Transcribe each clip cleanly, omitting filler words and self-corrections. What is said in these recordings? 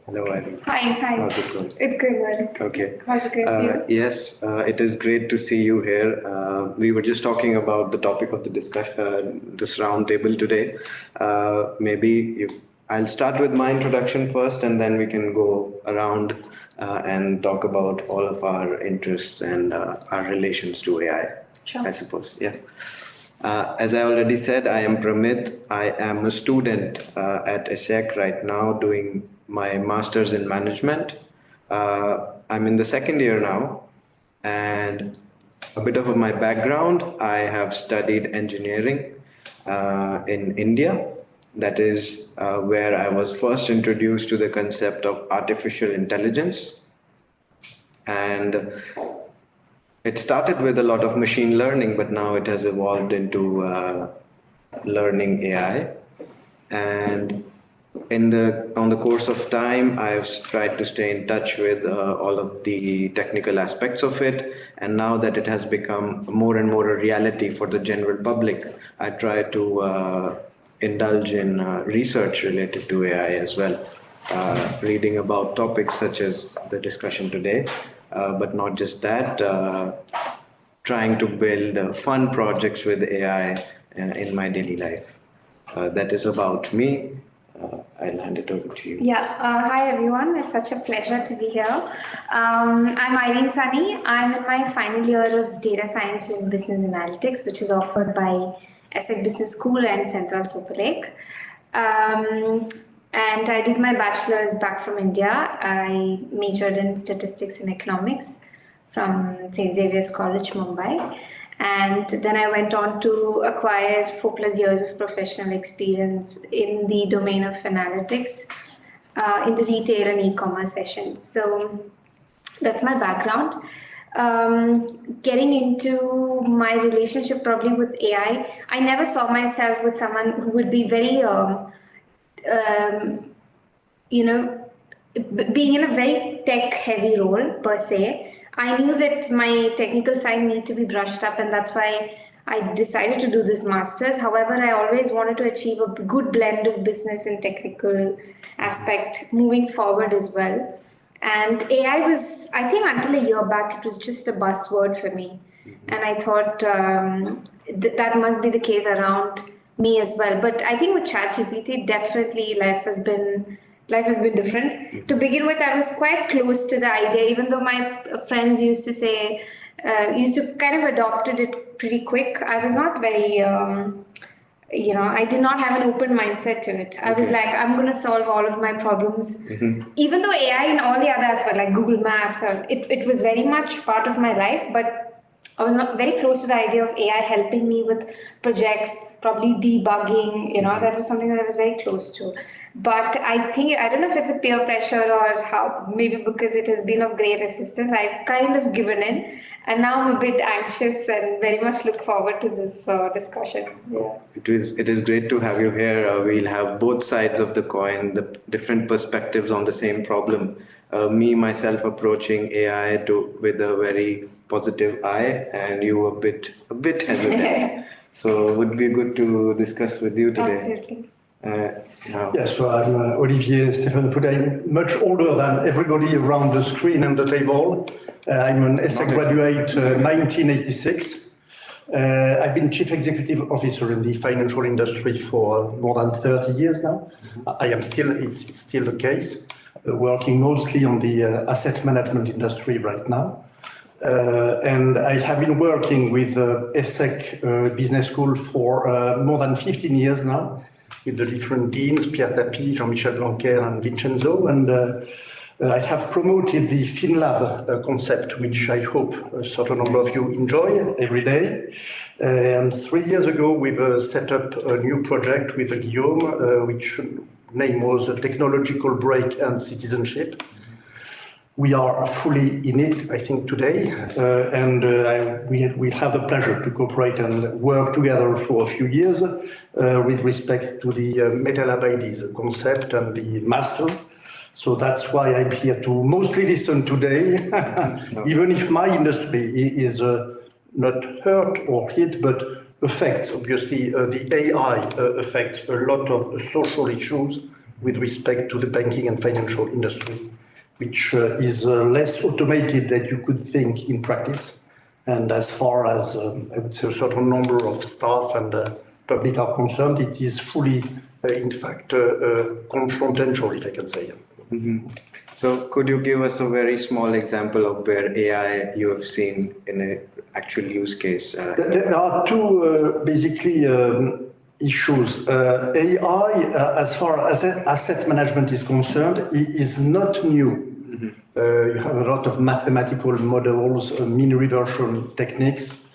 Hello, Irene. Hi. How's it going? It's good. Okay. How's it going for you? Yes, it is great to see you here. We were just talking about the topic of the discussion, this roundtable today. I'll start with my introduction first, and then we can go around and talk about all of our interests and our relations to AI. Sure. I suppose. Yeah. As I already said, I am Pramit. I am a student at ESSEC right now doing my master's in management. I'm in the second year now, and a bit of my background, I have studied engineering in India. That is where I was first introduced to the concept of artificial intelligence. And it started with a lot of machine learning, but now it has evolved into learning AI. And on the course of time, I've tried to stay in touch with all of the technical aspects of it. And now that it has become more and more a reality for the general public, I try to indulge in research related to AI as well, reading about topics such as the discussion today. But not just that, trying to build fun projects with AI in my daily life. That is about me. I'll hand it over to you. Yeah. Hi, everyone. It's such a pleasure to be here. I'm Irene Sani. I'm in my final year of data science and business analytics, which is offered by ESSEC Business School and Central Super Lake. And I did my bachelor's back from India. I majored in statistics and economics from St. Xavier's College, Mumbai. And then I went on to acquire 4+ years of professional experience in the domain of analytics in the retail and e-commerce sessions. So that's my background. Getting into my relationship probably with AI, I never saw myself with someone who would be very being in a very tech-heavy role per se. I knew that my technical side needed to be brushed up, and that's why I decided to do this master's. However, I always wanted to achieve a good blend of business and technical aspect moving forward as well. And AI was, I think until a year back, it was just a buzzword for me. And I thought that must be the case around me as well. But I think with ChatGPT, definitely life has been different. To begin with, I was quite close to the idea, even though my friends used to say, used to kind of adopted it pretty quick. I was not very, I did not have an open mindset to it. I was like, I'm going to solve all of my problems. Even though AI and all the other aspects like Google Maps, it was very much part of my life, but I was not very close to the idea of AI helping me with projects, probably debugging, that was something that I was very close to. But I don't know if it's a peer pressure or how, maybe because it has been of great assistance, I've kind of given in. And now I'm a bit anxious and very much look forward to this discussion. Yeah. It is great to have you here. We'll have both sides of the coin, the different perspectives on the same problem. Me, myself approaching AI with a very positive eye, and you a bit hesitant. So it would be good to discuss with you today. Absolutely. Yes, so I'm Olivier Stéphane Poud. I'm much older than everybody around the screen and the table. I'm an ESSEC graduate, 1986. I've been Chief Executive Officer in the financial industry for more than 30 years now. It's still the case, working mostly on the asset management industry right now. And I have been working with ESSEC Business School for more than 15 years now, with the different deans, Pierre Tapie, Jean-Michel Blanquer, and Vincenzo. And I have promoted the FinLab concept, which I hope a certain number of you enjoy every day. And 3 years ago, we've set up a new project with Guillaume, which name was Technological Break and Citizenship. We are fully in it, I think, today, and we have the pleasure to cooperate and work together for a few years with respect to the Metal IDs concept and the master. So that's why I'm here to mostly listen today, even if my industry is not hurt or hit, but affects, obviously, the AI affects a lot of social issues with respect to the banking and financial industry, which is less automated than you could think in practice. And as far as I would say a certain number of staff and public are concerned, it is fully, in fact, confrontational, if I can say. So could you give us a very small example of where AI you have seen in an actual use case? There are two basically issues. AI, as far as asset management is concerned, is not new. You have a lot of mathematical models, mean reversion techniques.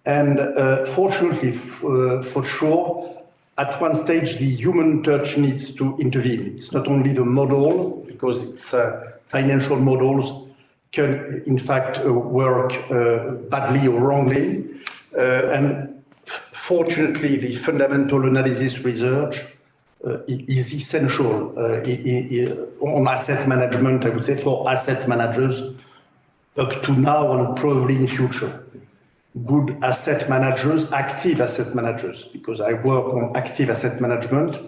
And fortunately, for sure, at one stage, the human touch needs to intervene. It's not only the model, because it's financial models can, in fact, work badly or wrongly. And fortunately, the fundamental analysis research is essential on asset management, I would say, for asset managers up to now and probably in future. Good asset managers, active asset managers, because I work on active asset management,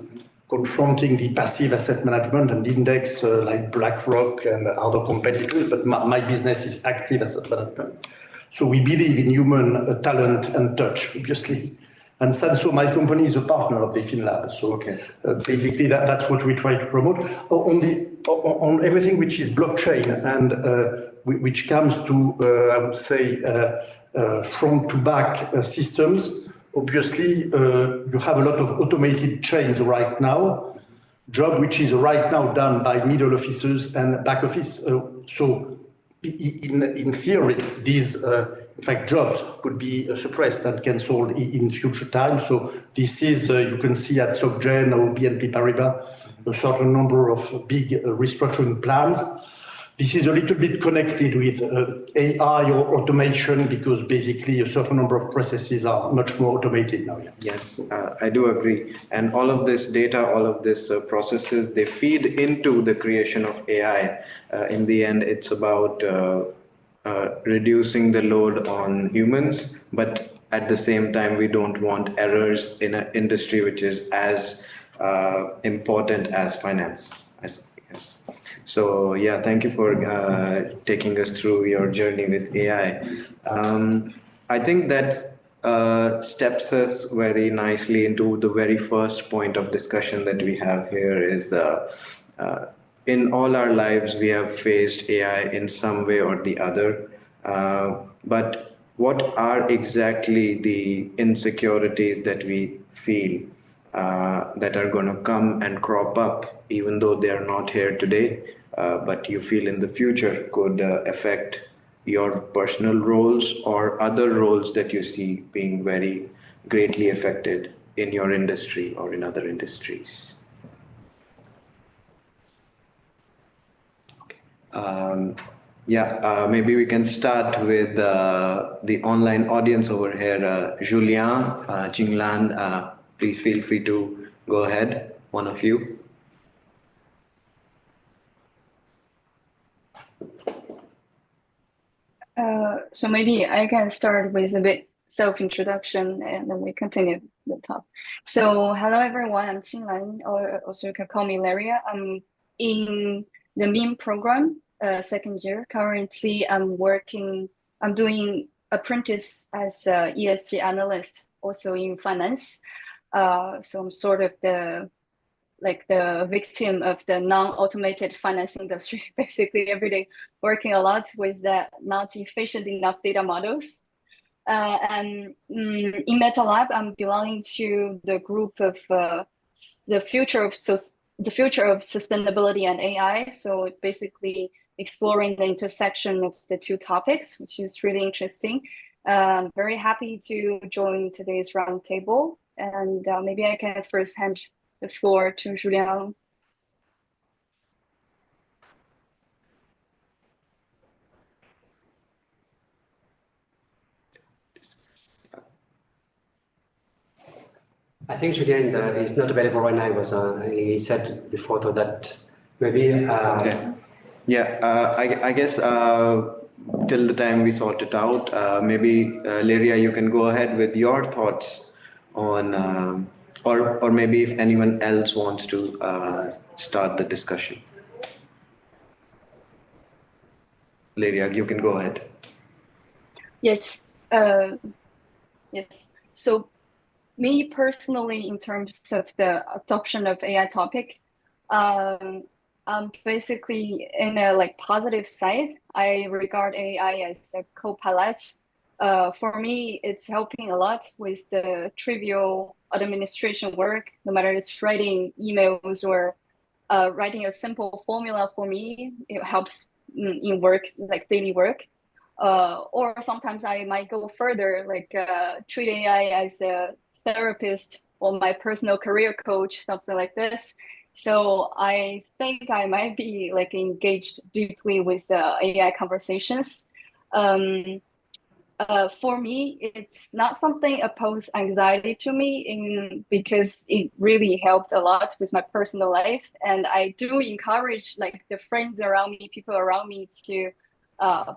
confronting the passive asset management and index like BlackRock and other competitors, but my business is active asset management. So we believe in human talent and touch, obviously. And so my company is a partner of the FinLab. So basically that's what we try to promote. On everything which is blockchain and which comes to, I would say, front to back systems, obviously you have a lot of automated chains right now, job which is right now done by middle officers and back office. So in theory, these in fact jobs could be suppressed and cancelled in future time. So this is, you can see at SocGen or BNP Paribas, a certain number of big restructuring plans. This is a little bit connected with AI or automation because basically a certain number of processes are much more automated now. Yeah. Yes, I do agree. And all of this data, all of this processes, they feed into the creation of AI. In the end, it's about reducing the load on humans, but at the same time, we don't want errors in an industry which is as important as finance. Yes. So yeah, thank you for taking us through your journey with AI. I think that steps us very nicely into the very first point of discussion that we have here is in all our lives we have faced AI in some way or the other. But what are exactly the insecurities that we feel that are going to come and crop up, even though they are not here today, but you feel in the future could affect your personal roles or other roles that you see being very greatly affected in your industry or in other industries? Maybe we can start with the online audience over here. Julien, Jinglan, please feel free to go ahead, one of you. So maybe I can start with a bit self-introduction and then we continue the talk. So hello everyone, I'm Qinglan, or also you can call me Laria. I'm in the MEME program, second year. Currently I'm doing apprentice as a ESG analyst, also in finance. So I'm sort of the victim of the non-automated finance industry, basically every day working a lot with the not efficient enough data models. And in MetaLab, I'm belonging to the group of the future of sustainability and AI. So basically exploring the intersection of the two topics, which is really interesting. Very happy to join today's roundtable. And maybe I can first hand the floor to Julien. I think Julien is not available right now. He said before that maybe. Okay. Yeah, I guess till the time we sort it out, maybe Lyria, you can go ahead with your thoughts on or maybe if anyone else wants to start the discussion. Lyria, you can go ahead. Yes. Yes. So me personally, in terms of the adoption of AI topic, I'm basically in a like positive side. I regard AI as a co-pilot. For me, it's helping a lot with the trivial administration work, no matter it's writing emails or writing a simple formula for me. It helps in work, like daily work. Or sometimes I might go further, like treat AI as a therapist or my personal career coach, something like this. So I think I might be like engaged deeply with AI conversations. For me, it's not something opposed anxiety to me because it really helped a lot with my personal life. And I do encourage like the friends around me, people around me to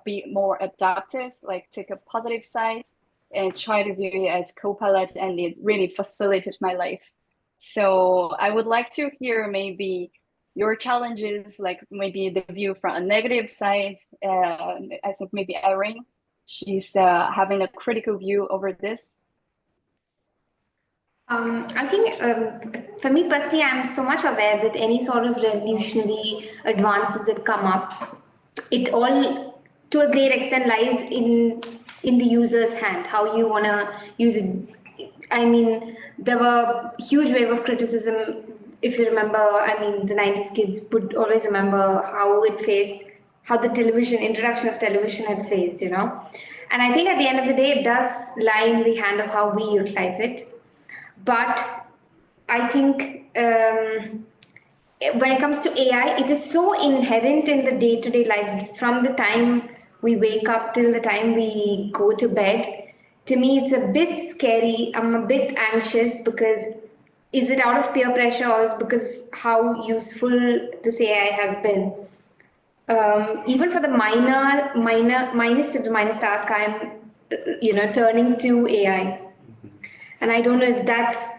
be more adaptive, like take a positive side and try to view it as co-pilot, and it really facilitated my life. So I would like to hear maybe your challenges, like maybe the view from a negative side. I think maybe Irene, she's having a critical view over this. I think for me personally, I'm so much aware that any sort of revolutionary advances that come up, it all to a great extent lies in the user's hand, how you want to use it. I mean, there were huge wave of criticism. If you remember, I mean, the 90s kids would always remember how it faced, how the introduction of television had faced, you know. And I think at the end of the day, it does lie in the hand of how we utilize it. But I think when it comes to AI, it is so inherent in the day-to-day life from the time we wake up till the time we go to bed. To me, it's a bit scary. I'm a bit anxious because is it out of peer pressure or is it because how useful this AI has been? Even for the minest of the minest task, I'm, turning to AI. And I don't know if that's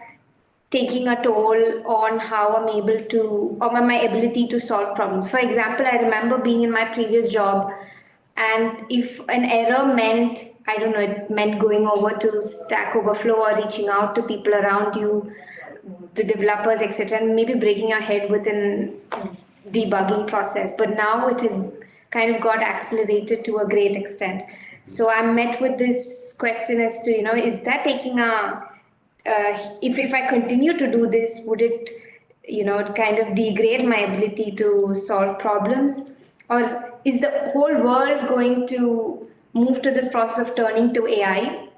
taking a toll on how I'm able to, or my ability to solve problems. For example, I remember being in my previous job, and if an error meant, I don't know, it meant going over to Stack Overflow or reaching out to people around you, the developers, etc., and maybe breaking your head within debugging process. But now it has kind of got accelerated to a great extent. So I'm met with this question as to, is that taking if I continue to do this, would it, kind of degrade my ability to solve problems? Or is the whole world going to move to this process of turning to AI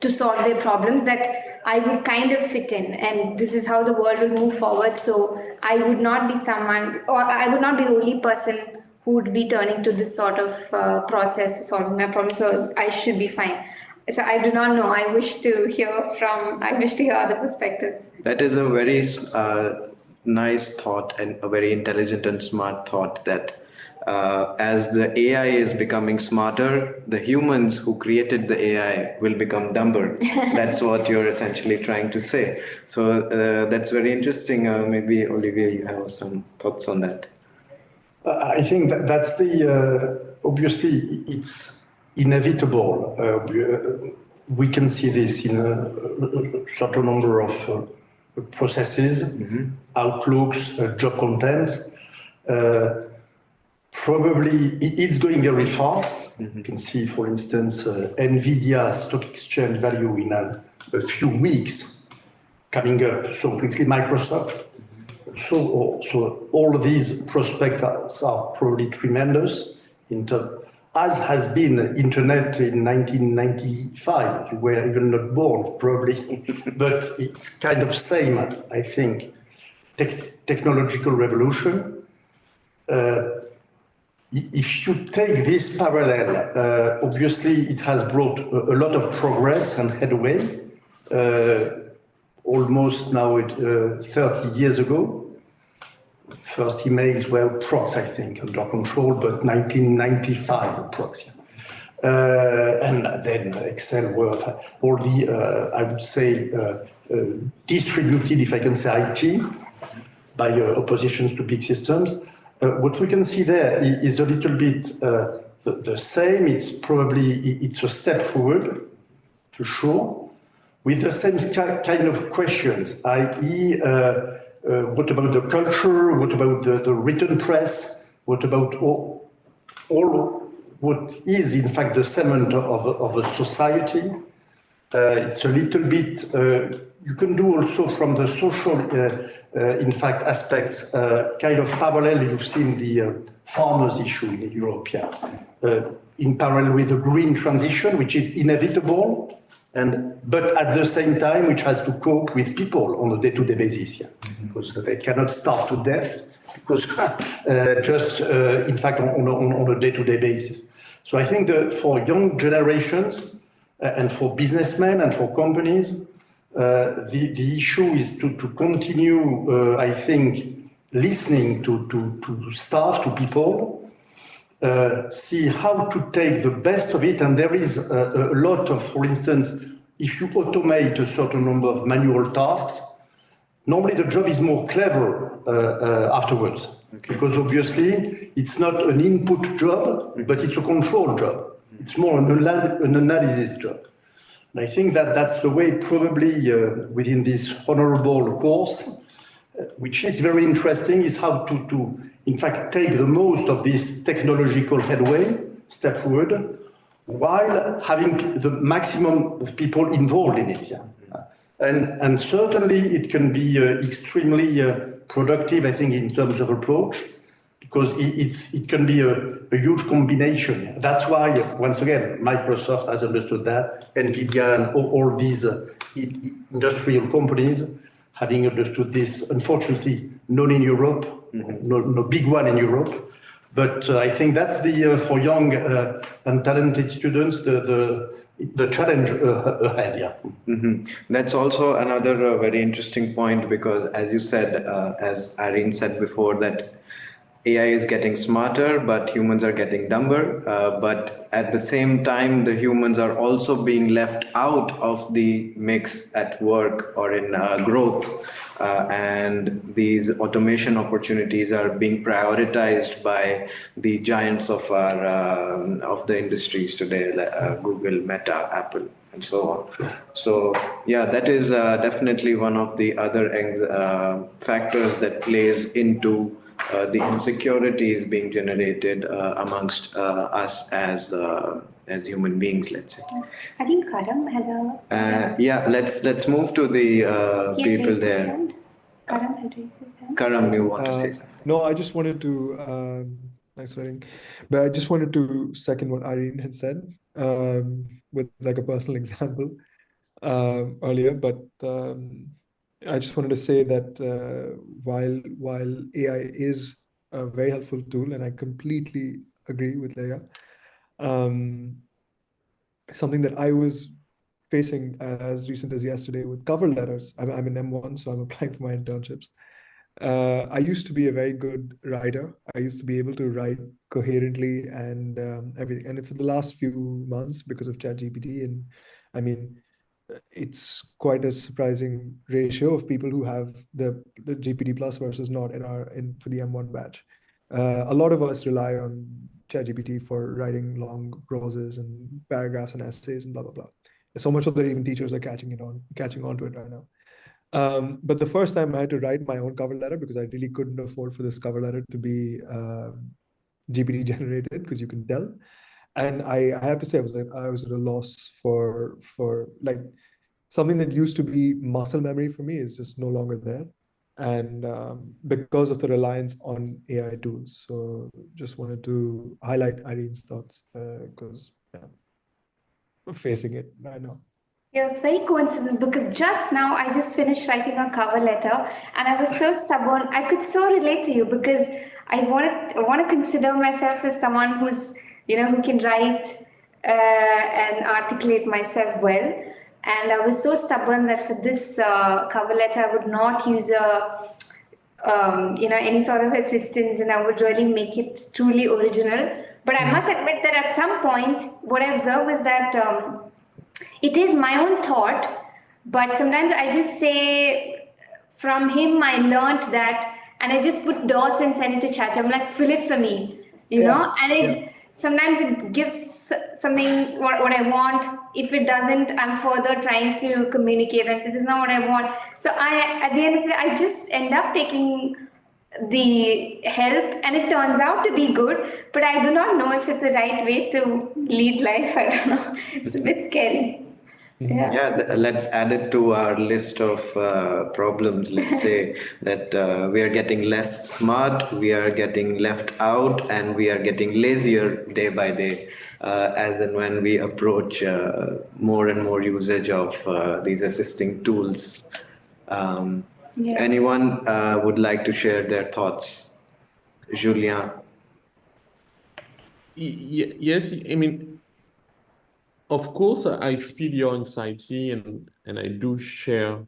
to solve their problems that I would kind of fit in? And this is how the world will move forward. So I would not be someone, or I would not be the only person who would be turning to this sort of process for solving my problem. So I should be fine. So I do not know. I wish to hear other perspectives. That is a very nice thought and a very intelligent and smart thought that as the AI is becoming smarter, the humans who created the AI will become dumber. That's what you're essentially trying to say. So that's very interesting. Maybe Olivier, you have some thoughts on that. I think that's obviously it's inevitable. We can see this in a certain number of processes, outlooks, job contents. Probably it's going very fast. You can see, for instance, NVIDIA stock exchange value in a few weeks coming up so quickly, Microsoft. So all these prospects are probably tremendous as has been internet in 1995. You were even not born, probably, but it's kind of same, I think. Technological revolution. If you take this parallel, obviously it has brought a lot of progress and headway. Almost now 30 years ago. First emails were prox, I think, under control, but 1995 prox. And then Excel, Word, all the, I would say, distributed, if I can say, IT by oppositions to big systems. What we can see there is a little bit the same. It's a step forward, to sure, with the same kind of questions, i.e., what about the culture? What about the written press? What about all what is, in fact, the cement of a society? It's a little bit, you can do also from the social, in fact, aspects, kind of parallel. You've seen the farmers issue in Europe, yeah. In parallel with the green transition, which is inevitable, but at the same time, which has to cope with people on a day-to-day basis, yeah. Because they cannot starve to death, because just, in fact, on a day-to-day basis. So I think that for young generations, and for businessmen and for companies, the issue is to continue, I think, listening to staff, to people, see how to take the best of it. And there is a lot of, for instance, if you automate a certain number of manual tasks, normally the job is more clever afterwards. Okay. Because obviously it's not an input job, but it's a control job. It's more an analysis job. And I think that that's the way probably within this honorable course, which is very interesting, is how to in fact take the most of this technological headway, step forward, while having the maximum of people involved in it. Yeah. And certainly it can be extremely productive, I think, in terms of approach, because it can be a huge combination. That's why, once again, Microsoft has understood that, NVIDIA and all these industrial companies having understood this, unfortunately, not in Europe, no big one in Europe. But I think that's for young and talented students, the challenge ahead, yeah. Mm-hmm. That's also another very interesting point, because as you said, as Irene said before, that AI is getting smarter, but humans are getting dumber. But at the same time, the humans are also being left out of the mix at work or in growth. And these automation opportunities are being prioritized by the giants of the industries today, like Google, Meta, Apple, and so on. So yeah, that is definitely one of the other factors that plays into the insecurities being generated amongst us as human beings, let's say. I think Karam had a... yeah, let's move to the people there. Karam had raised his hand. Karam, you want to say something? No, I just wanted to, nice wedding, but I just wanted to second what Irene had said with like a personal example earlier. But I just wanted to say that while AI is a very helpful tool, and I completely agree with Leia, something that I was facing as recent as yesterday with cover letters. I'm an M1, so I'm applying for my internships. I used to be a very good writer. I used to be able to write coherently and everything. And for the last few months, because of ChatGPT, and I mean, it's quite a surprising ratio of people who have the GPT plus versus not for the M1 batch. A lot of us rely on ChatGPT for writing long proses and paragraphs and essays and blah blah blah. So much so that even teachers are catching on to it right now. But the first time I had to write my own cover letter, because I really couldn't afford for this cover letter to be GPT generated, because you can tell. And I have to say, I was at a loss for like something that used to be muscle memory for me is just no longer there. And because of the reliance on AI tools. So just wanted to highlight Irene's thoughts because I'm facing it right now. Yeah, it's very coincidental, because just now I just finished writing a cover letter and I was so stubborn. I could so relate to you, because I want to consider myself as someone who's, who can write and articulate myself well. And I was so stubborn that for this cover letter, I would not use any sort of assistance, and I would really make it truly original. But I must admit that at some point, what I observed was that it is my own thought, But sometimes I just say, from him, I learned that, and I just put dots and send it to chat. I'm like, fill it for me, and it sometimes it gives something what I want. If it doesn't, I'm further trying to communicate and say, this is not what I want. So at the end of the day, I just end up taking the help, and it turns out to be good, but I do not know if it's the right way to lead life. I don't know. It's a bit scary. Yeah. Yeah, let's add it to our list of problems. Let's say that we are getting less smart, we are getting left out, and we are getting lazier day by day, as and when we approach more and more usage of these assisting tools. Yeah. Anyone would like to share their thoughts? Julien. Yes, I mean, of course, I feel your anxiety, and I do share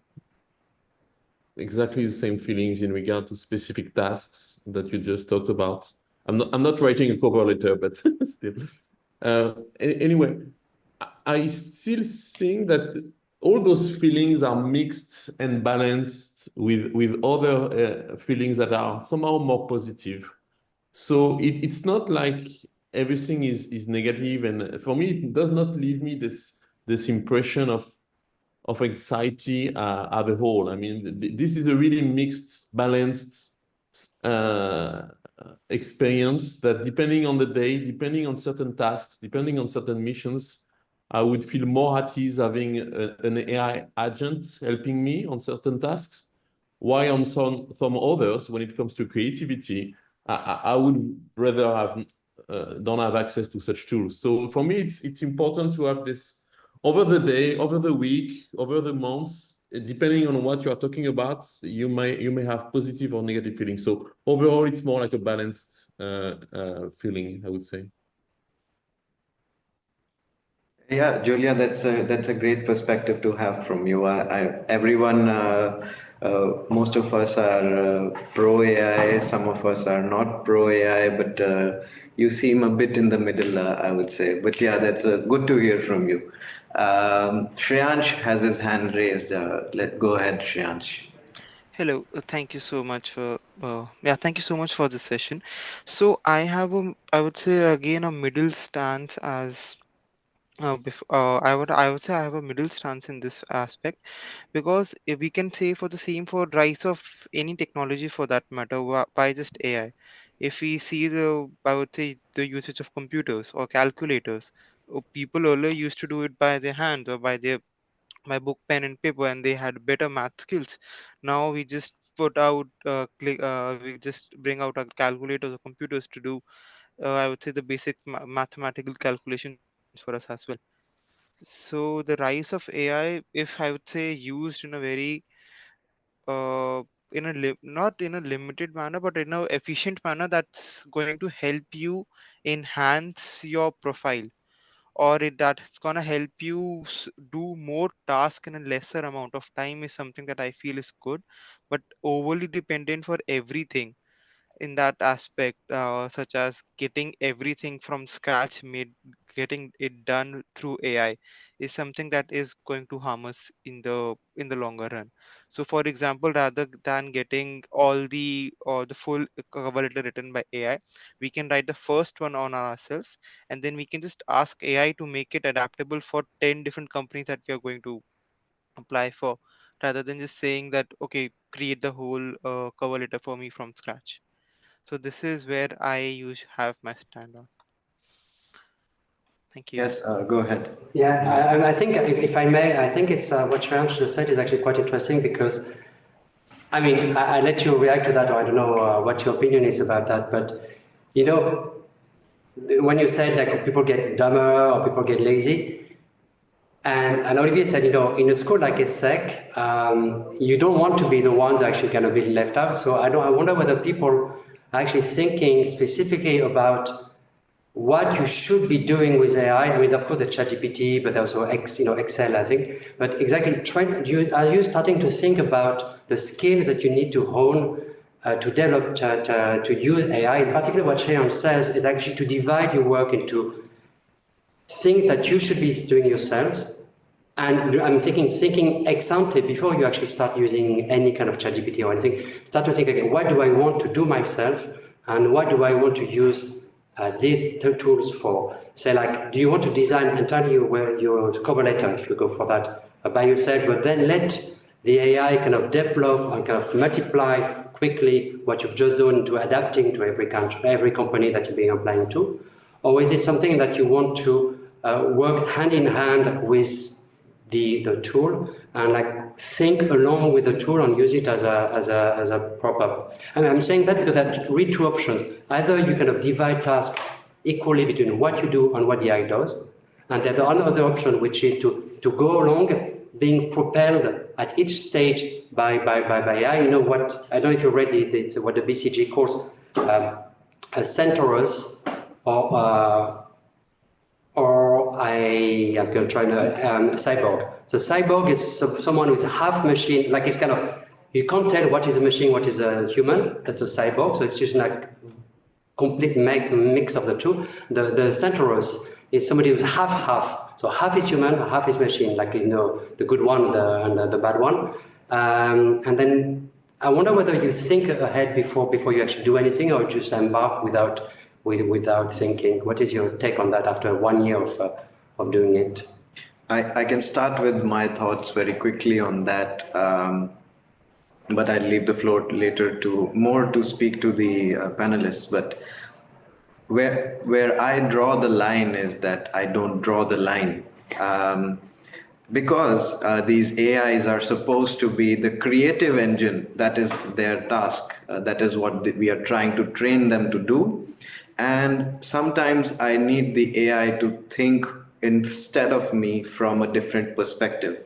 exactly the same feelings in regard to specific tasks that you just talked about. I'm not writing a cover letter, but still. Anyway, I still think that all those feelings are mixed and balanced with other feelings that are somehow more positive. So it's not like everything is negative, and for me, it does not leave me this impression of anxiety as a whole. I mean, this is a really mixed, balanced experience that, depending on the day, depending on certain tasks, depending on certain missions, I would feel more at ease having an AI agent helping me on certain tasks. While on some others, when it comes to creativity, I would rather have don't have access to such tools. So for me, it's important to have this over the day, over the week, over the months, depending on what you are talking about. You may have positive or negative feelings. So overall, it's more like a balanced feeling, I would say. Yeah, Julia, that's a great perspective to have from you. Everyone, most of us are pro AI. Some of us are not pro AI, but you seem a bit in the middle, I would say. But yeah, that's good to hear from you. Shreyansh has his hand raised. Let go ahead, Shreyansh. Hello, thank you so much for thank you so much for this session. So I would say again a middle stance as I would say I have a middle stance in this aspect, because if we can say for the same for rise of any technology for that matter by just AI. If we see I would say the usage of computers or calculators, people earlier used to do it by their hands or by book, pen, and paper, and they had better math skills. Now we just we just bring out our calculators or computers to do, I would say, the basic mathematical calculations for us as well. So the rise of AI, if I would say used in a very uh, not in a limited manner, but in a efficient manner, that's going to help you enhance your profile, or that's gonna help you do more task in a lesser amount of time, is something that I feel is good. But overly dependent for everything in that aspect, such as getting everything from scratch made, getting it done through AI, is something that is going to harm us in the longer run. So for example, rather than getting all the or the full cover letter written by AI, we can write the first one on ourselves, and then we can just ask AI to make it adaptable for 10 different companies that we are going to apply for, rather than just saying that, okay, create the whole cover letter for me from scratch. So this is where I use have my stand on. Thank you. Yes, go ahead. Yeah, I think, if I may, I think it's what Shreyansh just said is actually quite interesting, because I mean, I let you react to that, or I don't know what your opinion is about that, but you know, when you said like people get dumber or people get lazy, and Olivier said, you know, in a school like ESSEC, you don't want to be the one that actually kind of be left out. So I wonder whether people are actually thinking specifically about what you should be doing with AI. I mean, of course, the ChatGPT, but also Excel, I think. But exactly, are you starting to think about the skills that you need to hone to develop to use AI? In particular, what Shreyansh says is actually to divide your work into things that you should be doing yourselves And I'm thinking ex ante before you actually start using any kind of ChatGPT or anything. Start to think, okay, what do I want to do myself, and what do I want to use these two tools for? Say, like, do you want to design entirely your cover letter, if you go for that, by yourself, but then let the AI kind of develop and kind of multiply quickly what you've just done to adapting to every country, every company that you're being applying to? Or is it something that you want to work hand in hand with the tool and like think along with the tool and use it as a prop-up? And I'm saying that because there are really two options. Either you kind of divide tasks equally between what you do and what the AI does, and there's another option, which is to go along being propelled at each stage by AI. You know what, I don't know if you read what the BCG calls Centaurus, or I'm going to try cyborg. So cyborg is someone who is half machine, like it's kind of, you can't tell what is a machine, what is a human. That's a cyborg. So it's just like complete mix of the two. The Centaurus is somebody who's half. So half is human, half is machine, like, you know, the good one and the bad one. And then I wonder whether you think ahead before you actually do anything, or just embark without thinking. What is your take on that after 1 year of doing it? I can start with my thoughts very quickly on that, but I'll leave the floor later to speak to the panelists. But where I draw the line is that I don't draw the line, because these AIs are supposed to be the creative engine. That is their task. That is what we are trying to train them to do. And sometimes I need the AI to think instead of me from a different perspective,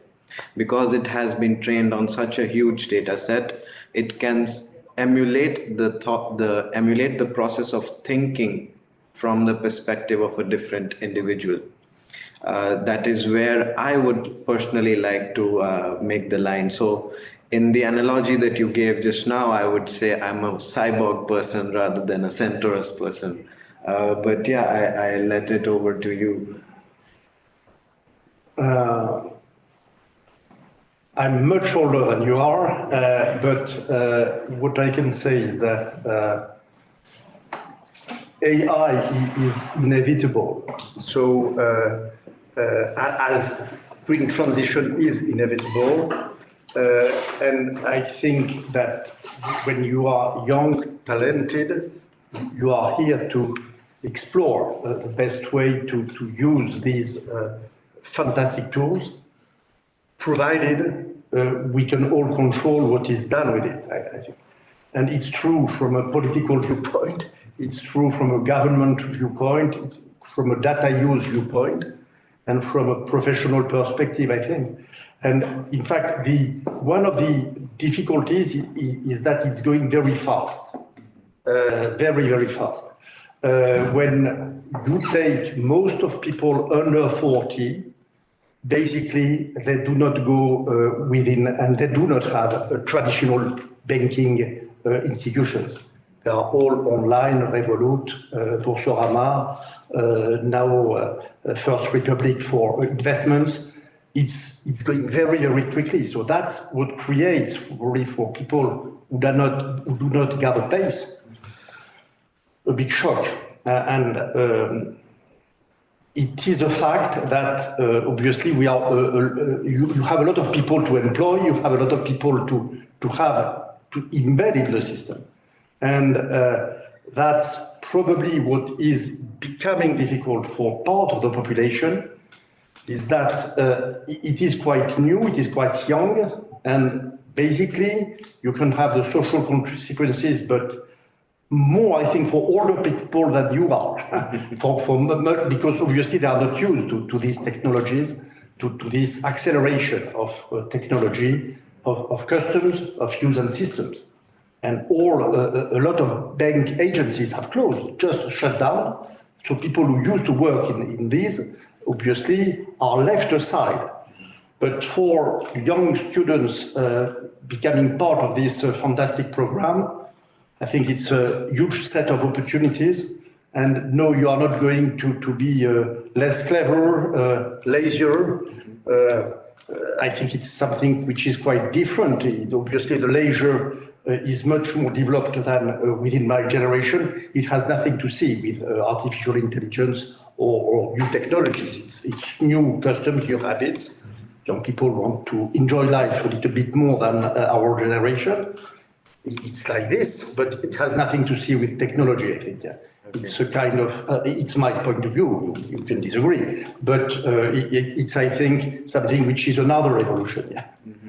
because it has been trained on such a huge data set. It can emulate the process of thinking from the perspective of a different individual. That is where I would personally like to make the line. So in the analogy that you gave just now, I would say I'm a cyborg person rather than a Centaurus person. But yeah, I let it over to you. I'm much older than you are, but what I can say is that AI is inevitable. So as green transition is inevitable, and I think that when you are young, talented, you are here to explore the best way to use these fantastic tools, provided we can all control what is done with it, I think. And it's true from a political viewpoint, it's true from a government viewpoint, it's from a data use viewpoint, and from a professional perspective, I think. And in fact, one of the difficulties is that it's going very fast, very, very fast. When you take most of people under 40, basically they do not go within, and they do not have traditional banking institutions. They are all online, Revolut, Boursorama, now First Republic for investments. It's going very, very quickly. So that's what creates, really, for people who do not gather pace, a big shock. And it is a fact that obviously we are. You have a lot of people to employ. You have a lot of people to embed in the system, and that's probably what is becoming difficult for part of the population. Is that it is quite new, it is quite young, and basically you can have the social consequences, but more, I think, for older people than you are, because obviously they are not used to these technologies, to this acceleration of technology, of customs, of use and systems. And a lot of bank agencies have closed, just shut down. So people who used to work in these, obviously, are left aside. But for young students becoming part of this fantastic program, I think it's a huge set of opportunities. And no, you are not going to be less clever, lazier. I think it's something which is quite different. Obviously, the leisure is much more developed than within my generation. It has nothing to see with artificial intelligence or new technologies. It's new customs, new habits. Young people want to enjoy life a little bit more than our generation. It's like this, but it has nothing to see with technology, I think. Yeah. Okay. It's a kind of, it's my point of view, you can disagree, but it's, I think, something which is another evolution, yeah. Mm-hmm.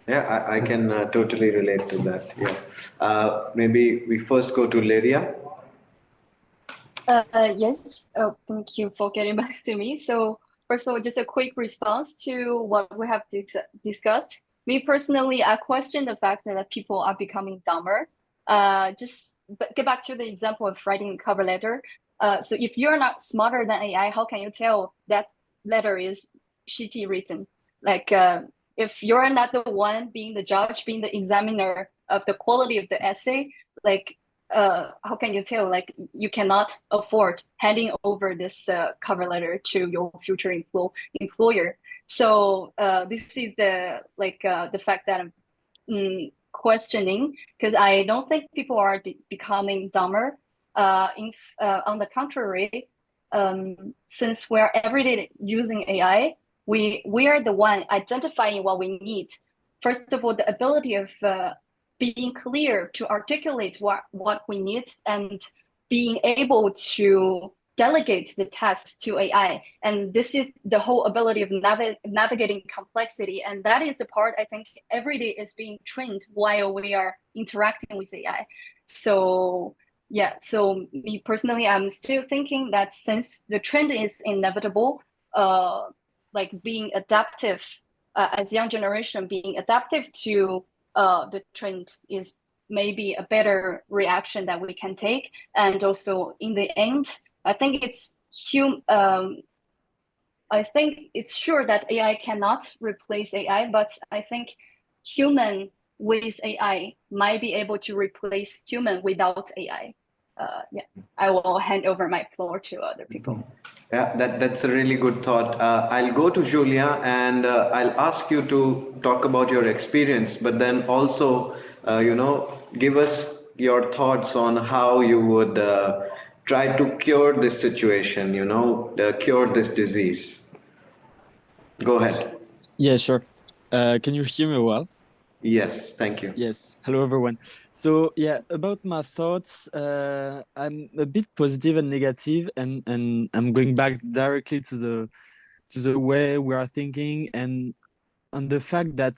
Yeah, I can totally relate to that, yeah. Maybe we first go to Leria. Yes, thank you for getting back to me. So first of all, just a quick response to what we have discussed. Me personally, I question the fact that people are becoming dumber. Just get back to the example of writing a cover letter. So if you're not smarter than AI, how can you tell that letter is shitty written? Like if you're not the one being the judge, being the examiner of the quality of the essay, like how can you tell? Like you cannot afford handing over this cover letter to your future employer. So this is the fact that I'm questioning, because I don't think people are becoming dumber. On the contrary, since we're everyday using AI, we are the one identifying what we need. First of all, the ability of being clear to articulate what we need and being able to delegate the tasks to AI. And this is the whole ability of navigating complexity. And that is the part I think every day is being trained while we are interacting with AI. So yeah, so me personally, I'm still thinking that since the trend is inevitable, like being adaptive as young generation, being adaptive to the trend is maybe a better reaction that we can take. And also in the end, I think it's I think it's sure that AI cannot replace AI, but I think human with AI might be able to replace human without AI. Yeah, I will hand over my floor to other people. Yeah, that's a really good thought. I'll go to Julia and I'll ask you to talk about your experience, but then also, give us your thoughts on how you would try to cure this situation, cure this disease. Go ahead. Yeah, sure. Can you hear me well? Yes, thank you. Yes. Hello, everyone. So yeah, about my thoughts, I'm a bit positive and negative, and I'm going back directly to the way we are thinking, and on the fact that,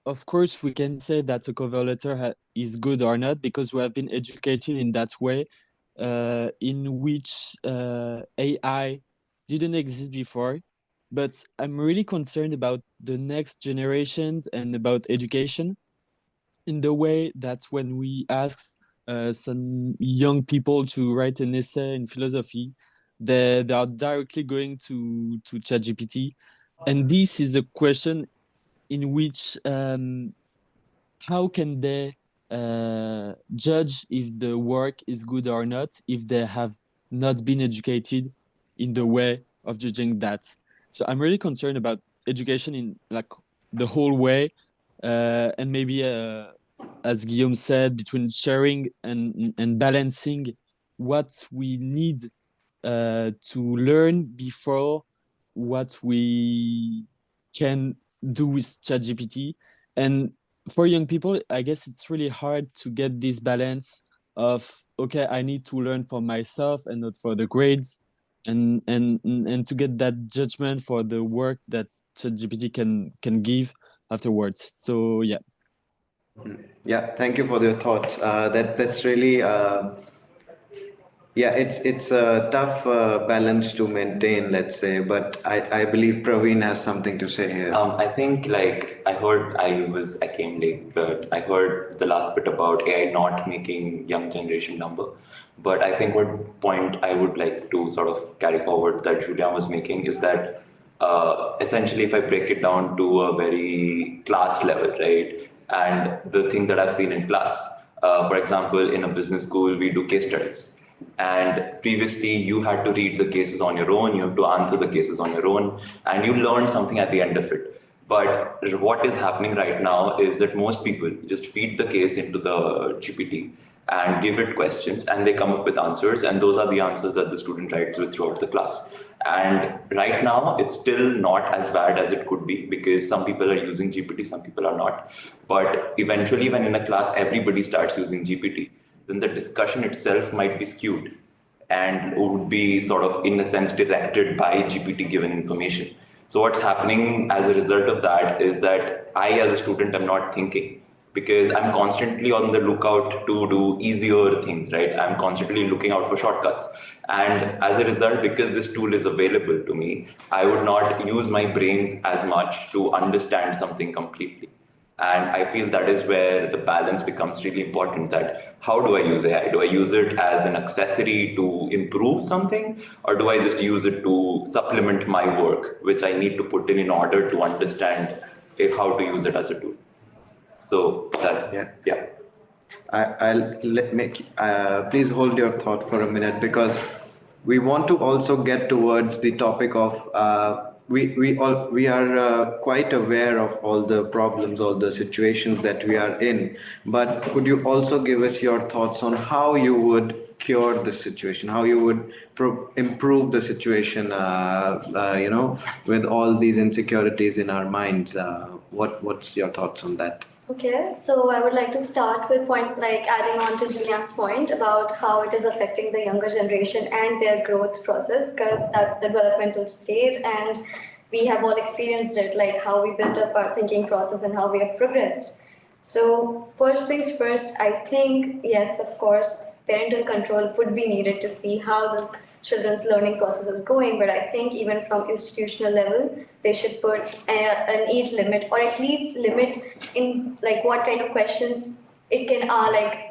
of course, we can say that a cover letter is good or not because we have been educated in that way, in which AI didn't exist before. But I'm really concerned about the next generations and about education, in the way that when we ask some young people to write an essay in philosophy, they are directly going to ChatGPT. And this is a question in which how can they judge if the work is good or not if they have not been educated in the way of judging that? So I'm really concerned about education in like the whole way, and maybe as Guillaume said, between sharing and balancing what we need to learn before what we can do with ChatGPT. And for young people, I guess it's really hard to get this balance of, okay, I need to learn for myself and not for the grades, and to get that judgment for the work that ChatGPT can give afterwards. So yeah. Yeah, thank you for your thoughts. That's really yeah, it's a tough balance to maintain, let's say, but I believe Praveen has something to say here. I think like I came late, but I heard the last bit about AI not making young generation number. But I think what point I would like to sort of carry forward that Julian was making is that essentially if I break it down to a very class level, right? And the things that I've seen in class, for example, in a business school, we do case studies. And previously, you had to read the cases on your own, you have to answer the cases on your own, and you learned something at the end of it. But what is happening right now is that most people just feed the case into the GPT and give it questions, and they come up with answers, and those are the answers that the student writes with throughout the class. And right now, it's still not as bad as it could be because some people are using GPT, some people are not. But eventually, when in a class everybody starts using GPT, then the discussion itself might be skewed and would be sort of, in a sense, directed by GPT given information. So what's happening as a result of that is that I, as a student, am not thinking because I'm constantly on the lookout to do easier things, right? I'm constantly looking out for shortcuts. And as a result, because this tool is available to me, I would not use my brain as much to understand something completely. And I feel that is where the balance becomes really important, that how do I use AI? Do I use it as an accessory to improve something, or do I just use it to supplement my work, which I need to put in order to understand how to use it as a tool? So that's, yeah. I'll let make please hold your thought for a minute because we want to also get towards the topic of we are quite aware of all the problems, all the situations that we are in, but could you also give us your thoughts on how you would cure this situation, how you would improve the situation, with all these insecurities in our minds? What's your thoughts on that? Okay, so I would like to start with point like adding on to Julian's point about how it is affecting the younger generation and their growth process, because that's the developmental stage and we have all experienced it, like how we built up our thinking process and how we have progressed. So first things first, I think, yes, of course, parental control would be needed to see how the children's learning process is going, but I think even from institutional level, they should put an age limit or at least limit in like what kind of questions it can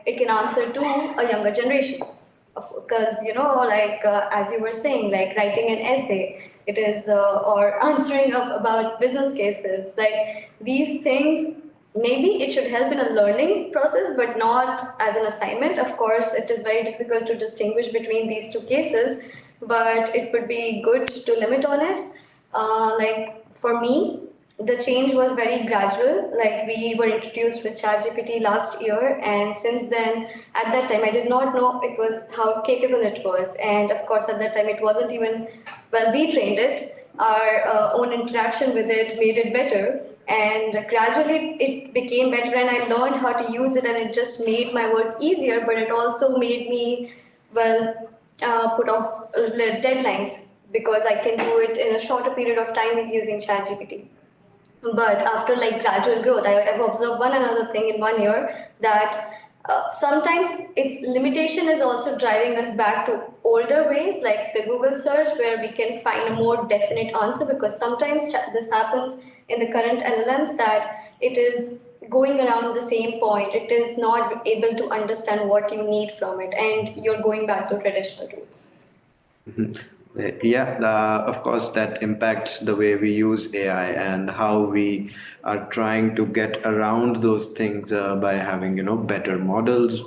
it can answer to a younger generation. Because as you were saying, like writing an essay, it is or answering up about business cases, like these things. Maybe it should help in a learning process, but not as an assignment. Of course, it is very difficult to distinguish between these two cases, but it would be good to limit on it. Like for me, the change was very gradual. Like we were introduced with ChatGPT last year, and since then, at that time, I did not know it was how capable it was, and of course, at that time, it wasn't even well. We trained it. Our own interaction with it made it better, and gradually it became better, and I learned how to use it, and it just made my work easier. But it also made me put off deadlines because I can do it in a shorter period of time using ChatGPT. But after like gradual growth, I've observed one another thing in 1 year that sometimes its limitation is also driving us back to older ways like the Google search where we can find a more definite answer, because sometimes this happens in the current LLMs that it is going around the same point. It is not able to understand what you need from it, and you're going back to traditional routes. Yeah, of course, that impacts the way we use AI and how we are trying to get around those things by having, better models,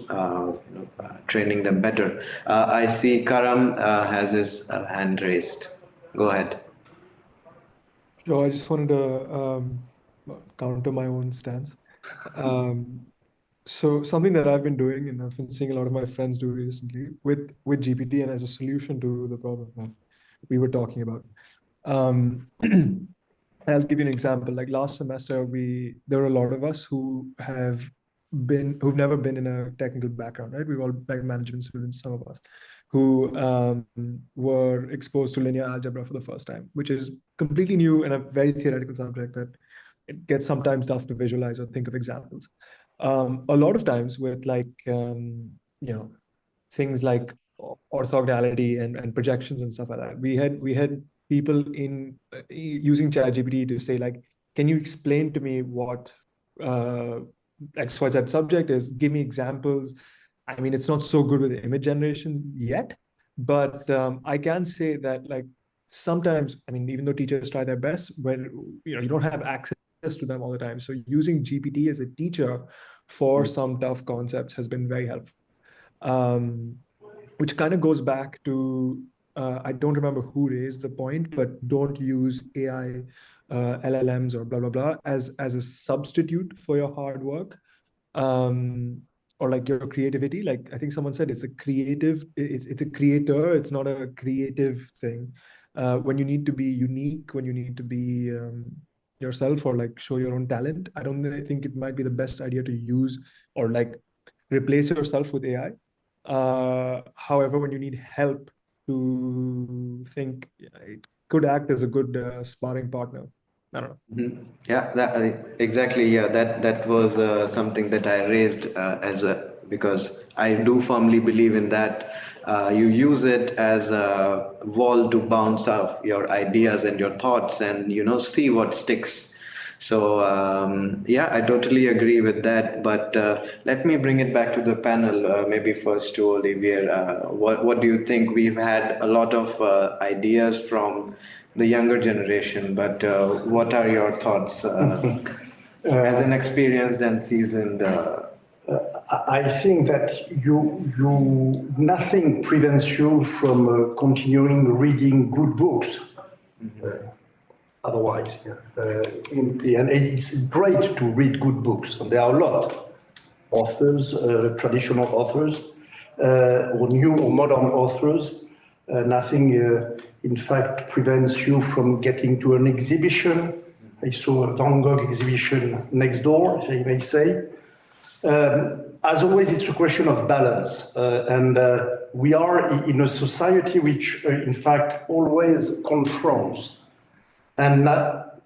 training them better. I see Karam has his hand raised. Go ahead. So I just wanted to counter my own stance. So something that I've been doing, and I've been seeing a lot of my friends do recently with GPT, and as a solution to the problem that we were talking about. I'll give you an example. Like last semester, there were a lot of us who've never been in a technical background, right? We've all like management students, some of us, who were exposed to linear algebra for the first time, which is completely new and a very theoretical subject that it gets sometimes tough to visualize or think of examples. A lot of times with things like orthogonality and projections and stuff like that, we had people in using ChatGPT to say like, can you explain to me what XYZ subject is? Give me examples. I mean, it's not so good with image generation yet, but I can say that like sometimes, I mean, even though teachers try their best, when you don't have access to them all the time, so using GPT as a teacher for some tough concepts has been very helpful. Which kind of goes back to I don't remember who raised the point, but don't use AI LLMs or blah blah blah as a substitute for your hard work, or like your creativity. Like I think someone said, it's a creative, it's a creator, it's not a creative thing. When you need to be unique, when you need to be yourself or like show your own talent, I don't think it might be the best idea to use or like replace yourself with AI. However, when you need help to think, it could act as a good sparring partner. I don't know. Yeah, exactly. Yeah, that was something that I raised as a, because I do firmly believe in that. You use it as a wall to bounce off your ideas and your thoughts, and see what sticks. So yeah, I totally agree with that. But let me bring it back to the panel. Maybe first to Olivier. What do you think? We've had a lot of ideas from the younger generation, but what are your thoughts as an experienced and seasoned? I think that nothing prevents you from continuing reading good books. Otherwise, and it's great to read good books. And there are a lot, authors, traditional authors, or new or modern authors. Nothing, in fact, prevents you from getting to an exhibition. I saw a Van Gogh exhibition next door, if I may say. As always, it's a question of balance. And we are in a society which, in fact, always confronts, and not,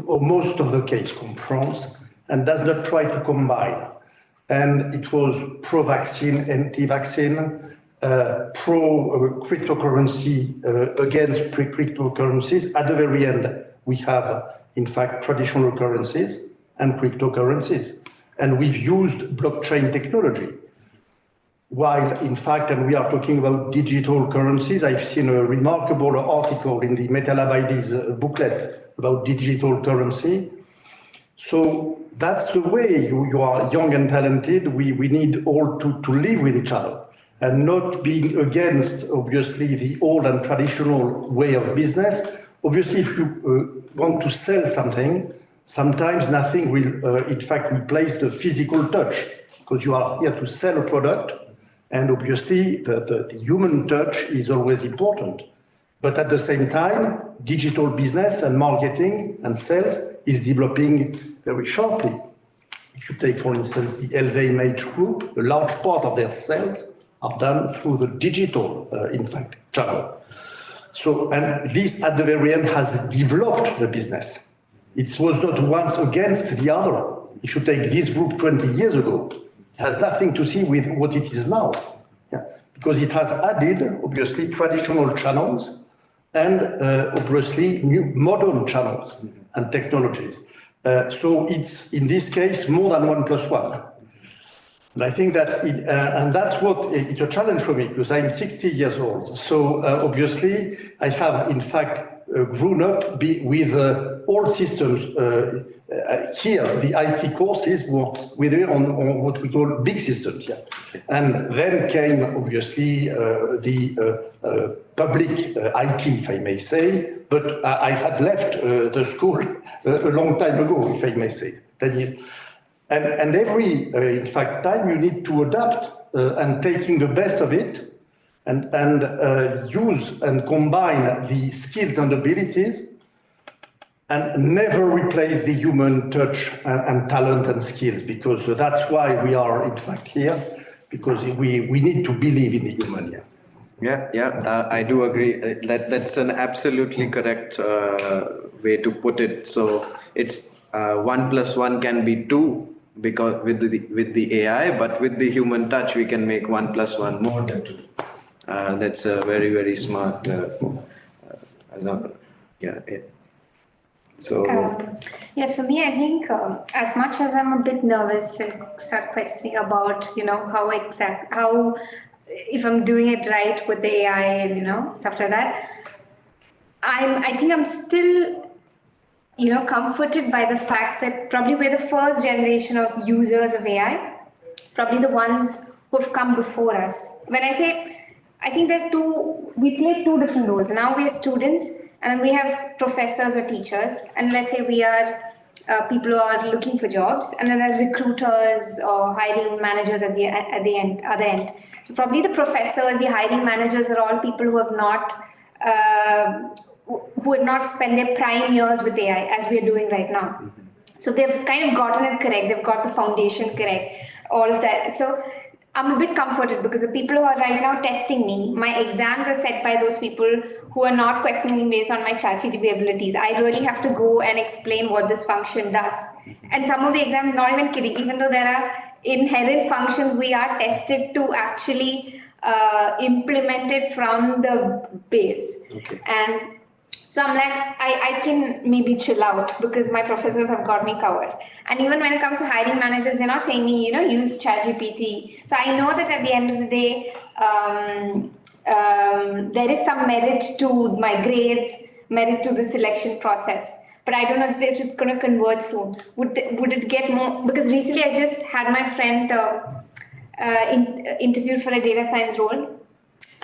or most of the case confronts, and does not try to combine. And it was pro-vaccine, anti-vaccine, pro-cryptocurrency, against cryptocurrencies. At the very end, we have, in fact, traditional currencies and cryptocurrencies. And we've used blockchain technology. While, in fact, and we are talking about digital currencies, I've seen a remarkable article in the Metalabaides booklet about digital currency. So that's the way you are young and talented. We need all to live with each other and not being against, obviously, the old and traditional way of business. Obviously, if you want to sell something, sometimes nothing will, in fact, replace the physical touch, because you are here to sell a product. And obviously, the human touch is always important. But at the same time, digital business and marketing and sales is developing very sharply. If you take, for instance, the LVMH group, a large part of their sales are done through the digital, in fact, channel. So, and this at the very end has developed the business. It was not once against the other. If you take this group 20 years ago, it has nothing to see with what it is now. Yeah. Because it has added, obviously, traditional channels and obviously new modern channels and technologies. So it's, in this case, more than 1 + 1. And I think that, and that's what, it's a challenge for me, because I'm 60 years old. So obviously, I have, in fact, grown up with all systems. Here, the IT courses were on what we call big systems. Yeah. And then came, obviously, the public IT, if I may say. But I had left the school a long time ago, if I may say, 10 years. And every, in fact, time you need to adapt and taking the best of it and use and combine the skills and abilities and never replace the human touch and talent and skills, because that's why we are, in fact, here, because we need to believe in the human. Yeah, I do agree. That's an absolutely correct way to put it. So it's 1 + 1 can be 2, because with the AI, but with the human touch, we can make 1 + 1 more than 2. That's a very, very smart. So yeah, for me, I think as much as I'm a bit nervous and start questioning about how if I'm doing it right with the AI and stuff like that, I think I'm still comforted by the fact that probably we're the first generation of users of AI, probably the ones who have come before us. When I say I think we play two different roles. Now we are students and we have professors or teachers, and let's say we are people who are looking for jobs, and then there are recruiters or hiring managers at the other end. So probably the professors, the hiring managers are all people who have not spent their prime years with AI as we are doing right now. So they've kind of gotten it correct. They've got the foundation correct, all of that. So I'm a bit comforted because the people who are right now testing me, my exams are set by those people who are not questioning me based on my ChatGPT abilities. I really have to go and explain what this function does. And some of the exams, not even kidding, even though there are inherent functions, we are tested to actually implement it from the base. Okay. And so I'm like, I can maybe chill out because my professors have got me covered. And even when it comes to hiring managers, they're not saying me, use ChatGPT. So I know that at the end of the day, there is some merit to my grades, merit to the selection process. But I don't know if it's going to convert soon. Would it get more? Because recently I just had my friend interviewed for a data science role.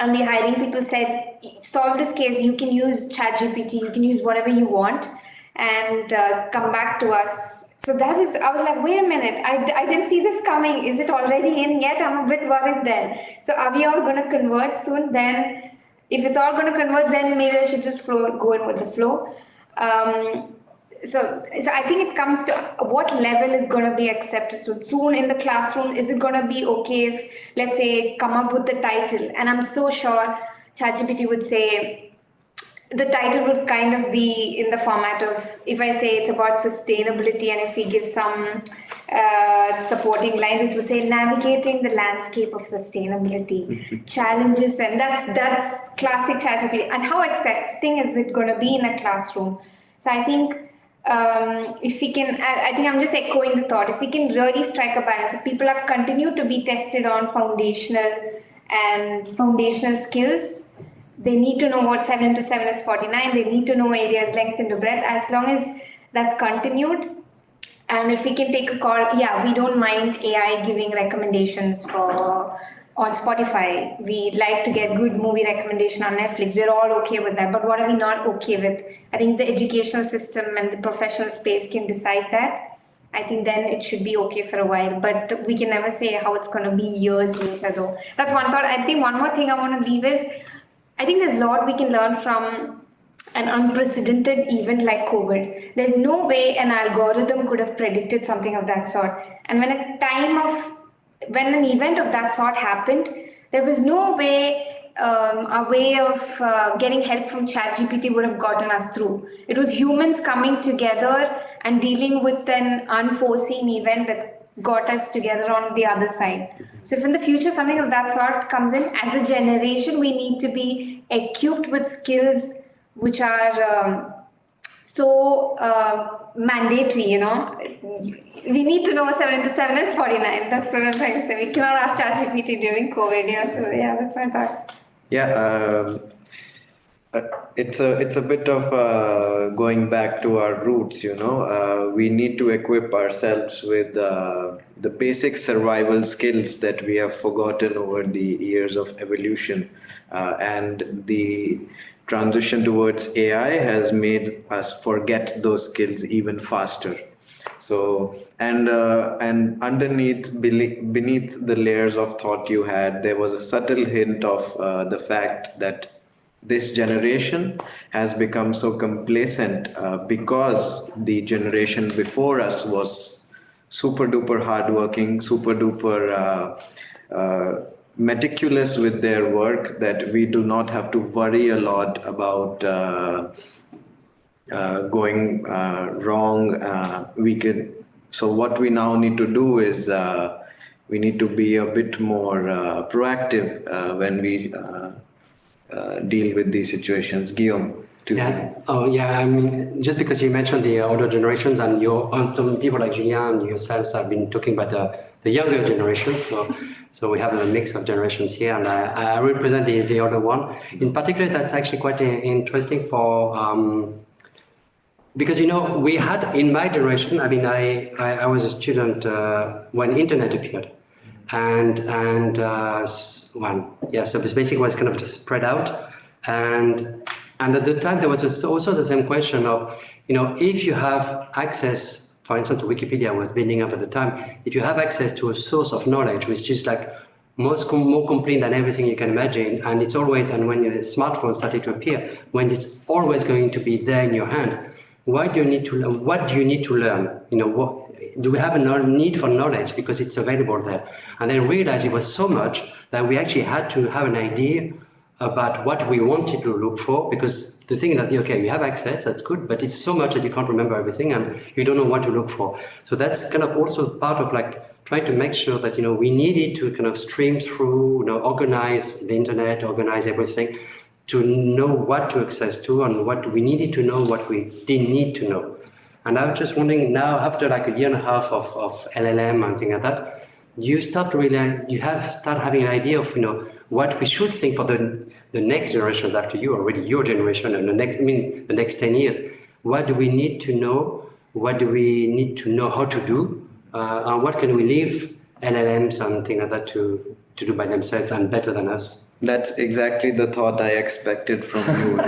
And the hiring people said, solve this case, you can use ChatGPT, you can use whatever you want and come back to us. So I was like, wait a minute, I didn't see this coming. Is it already in yet? I'm a bit worried there. So are we all going to convert soon? Then if it's all going to convert, then maybe I should just go in with the flow. So I think it comes to what level is going to be accepted. So soon in the classroom, is it going to be okay if, let's say, come up with the title? And I'm so sure ChatGPT would say, the title would kind of be in the format of, if I say it's about sustainability and if we give some supporting lines, it would say navigating the landscape of sustainability, challenges, and that's classic ChatGPT. And how accepting is it going to be in a classroom? So I think if we can, I think I'm just echoing the thought, if we can really strike a balance, if people are continue to be tested on foundational skills, they need to know what 7 into 7 is 49, they need to know areas length into breadth, as long as that's continued. And if we can take a call, we don't mind AI giving recommendations on Spotify. We like to get good movie recommendation on Netflix. We're all okay with that. But what are we not okay with? I think the educational system and the professional space can decide that. I think then it should be okay for a while. But we can never say how it's going to be years later, though. That's one thought. I think one more thing I want to leave is, I think there's a lot we can learn from an unprecedented event like COVID. There's no way an algorithm could have predicted something of that sort. And when an event of that sort happened, there was no way a way of getting help from ChatGPT would have gotten us through. It was humans coming together and dealing with an unforeseen event that got us together on the other side. So if in the future something of that sort comes in, as a generation, we need to be equipped with skills which are so mandatory, We need to know 7 into 7 is 49. That's what I'm trying to say. We cannot ask ChatGPT during COVID. So that's my thought. It's a bit of going back to our roots, we need to equip ourselves with the basic survival skills that we have forgotten over the years of evolution, and the transition towards AI has made us forget those skills even faster. So, and underneath, beneath the layers of thought you had, there was a subtle hint of the fact that this generation has become so complacent because the generation before us was super duper hardworking, super duper meticulous with their work, that we do not have to worry a lot about going wrong. So what we now need to do is we need to be a bit more proactive when we deal with these situations. Guillaume, I mean, just because you mentioned the older generations and some people like Julien and yourselves have been talking about the younger generations. So we have a mix of generations here, and I represent the older one. In particular, that's actually quite interesting for because we had in my generation. I mean, I was a student when internet appeared. So this basically was kind of spread out, and at the time there was also the same question of, if you have access, for instance, Wikipedia was building up at the time. If you have access to a source of knowledge which is like more complete than everything you can imagine, and it's always, and when your smartphone started to appear, when it's always going to be there in your hand, why do you need to learn? What do you need to learn? Do we have a need for knowledge because it's available there? And then realized it was so much that we actually had to have an idea about what we wanted to look for, because the thing that, okay, you have access, that's good, but it's so much that you can't remember everything and you don't know what to look for. So that's kind of also part of like trying to make sure that, we needed to kind of stream through, organize the internet, organize everything, to know what to access to and what we needed to know, what we didn't need to know. And I'm just wondering now, after like a year and a half of LLM and things like that, you start having an idea of, what we should think for the next generations after you, already your generation, and the next 10 years. What do we need to know? What do we need to know how to do? And what can we leave LLMs and things like that to do by themselves and better than us? That's exactly the thought I expected from you.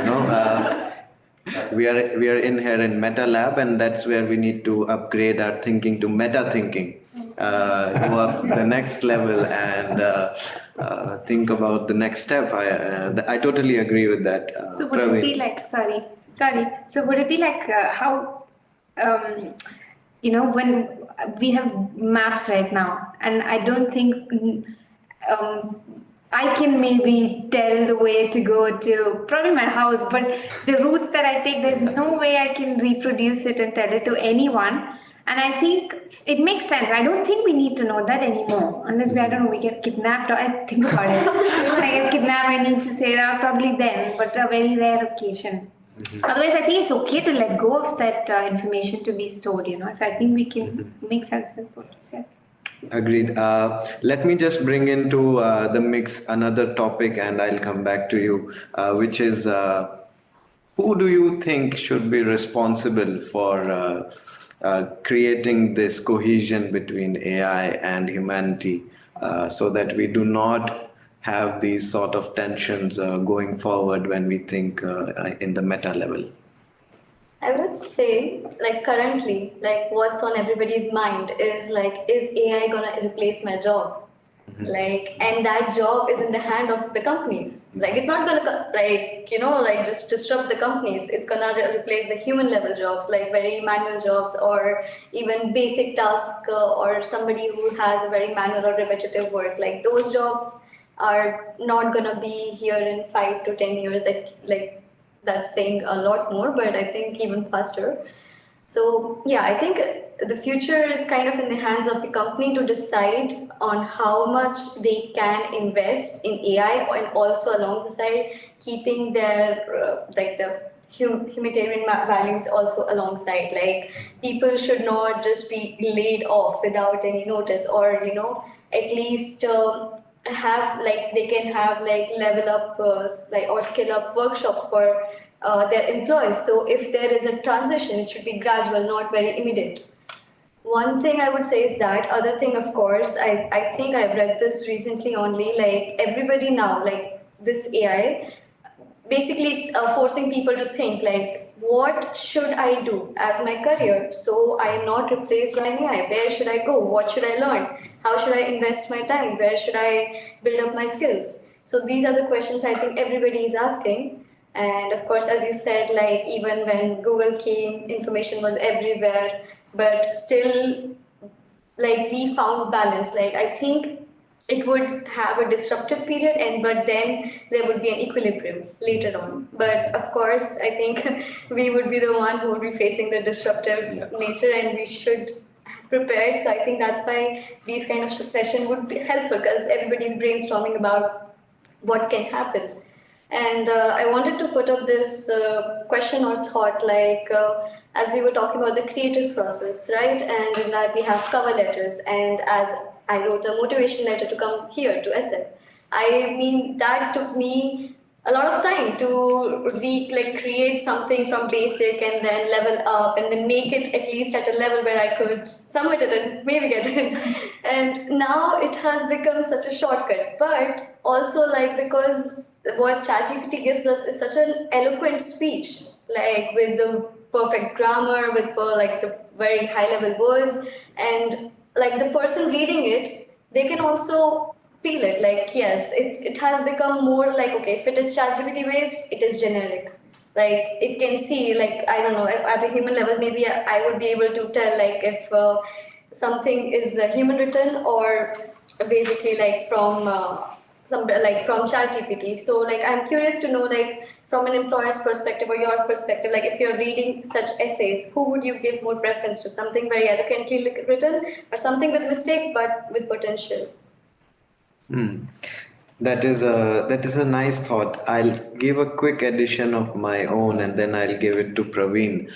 We are in here in Meta Lab, and that's where we need to upgrade our thinking to meta thinking. Go up the next level and think about the next step. I totally agree with that. So would it be like, sorry. So would it be like how, when we have maps right now, and I don't think I can maybe tell the way to go to probably my house, but the routes that I take, there's no way I can reproduce it and tell it to anyone. And I think it makes sense. I don't think we need to know that anymore, unless we get kidnapped, or I think about it. When I get kidnapped, I need to say that probably then, but a very rare occasion. Otherwise, I think it's okay to let go of that information to be stored, So I think we can make sense of what you said. Agreed. Let me just bring into the mix another topic, and I'll come back to you, which is who do you think should be responsible for creating this cohesion between AI and humanity, so that we do not have these sort of tensions going forward when we think in the meta level? I would say, like currently, like what's on everybody's mind is like, is AI gonna replace my job? Like, and that job is in the hand of the companies. Like, it's not gonna just disrupt the companies. It's gonna replace the human level jobs, like very manual jobs, or even basic tasks, or somebody who has a very manual or repetitive work. Like those jobs are not gonna be here in 5 to 10 years. Like that's saying a lot more, but I think even faster. So yeah, I think the future is kind of in the hands of the company to decide on how much they can invest in AI, and also along the side keeping their the humanitarian values also alongside. Like people should not just be laid off without any notice, or at least have they can have level up or skill up workshops for their employees. So if there is a transition, it should be gradual, not very immediate. One thing I would say is that. Other thing, of course, I think I've read this recently only, like everybody now, like this AI, basically it's forcing people to think like, what should I do as my career so I am not replaced by AI? Where should I go? What should I learn? How should I invest my time? Where should I build up my skills? So these are the questions I think everybody is asking. And of course, as you said, like even when Google came, information was everywhere, but still, like we found balance. Like I think it would have a disruptive period, but then there would be an equilibrium later on. But of course, I think we would be the one who would be facing the disruptive nature, and we should prepare it. So I think that's why these kind of session would be helpful, because everybody's brainstorming about what can happen. And I wanted to put up this question or thought, as we were talking about the creative process, right? And in that we have cover letters, and as I wrote a motivation letter to come here to SF. I mean, that took me a lot of time to create something from basic and then level up and then make it at least at a level where I could submit it and maybe get it. And now now it has become such a shortcut. But also like because what ChatGPT gives us is such an eloquent speech, like with the perfect grammar, with like the very high level words, and like the person reading it, they can also feel it. Like yes, it has become more like okay, if it is ChatGPT based, it is generic. Like it can see, like I don't know, at a human level, maybe I would be able to tell like if something is human written or basically like from some like from ChatGPT. So like I'm curious to know like from an employer's perspective or your perspective, like if you're reading such essays, who would you give more preference to? Something very eloquently written or something with mistakes but with potential? That is a nice thought. I'll give a quick addition of my own, and then I'll give it to Praveen.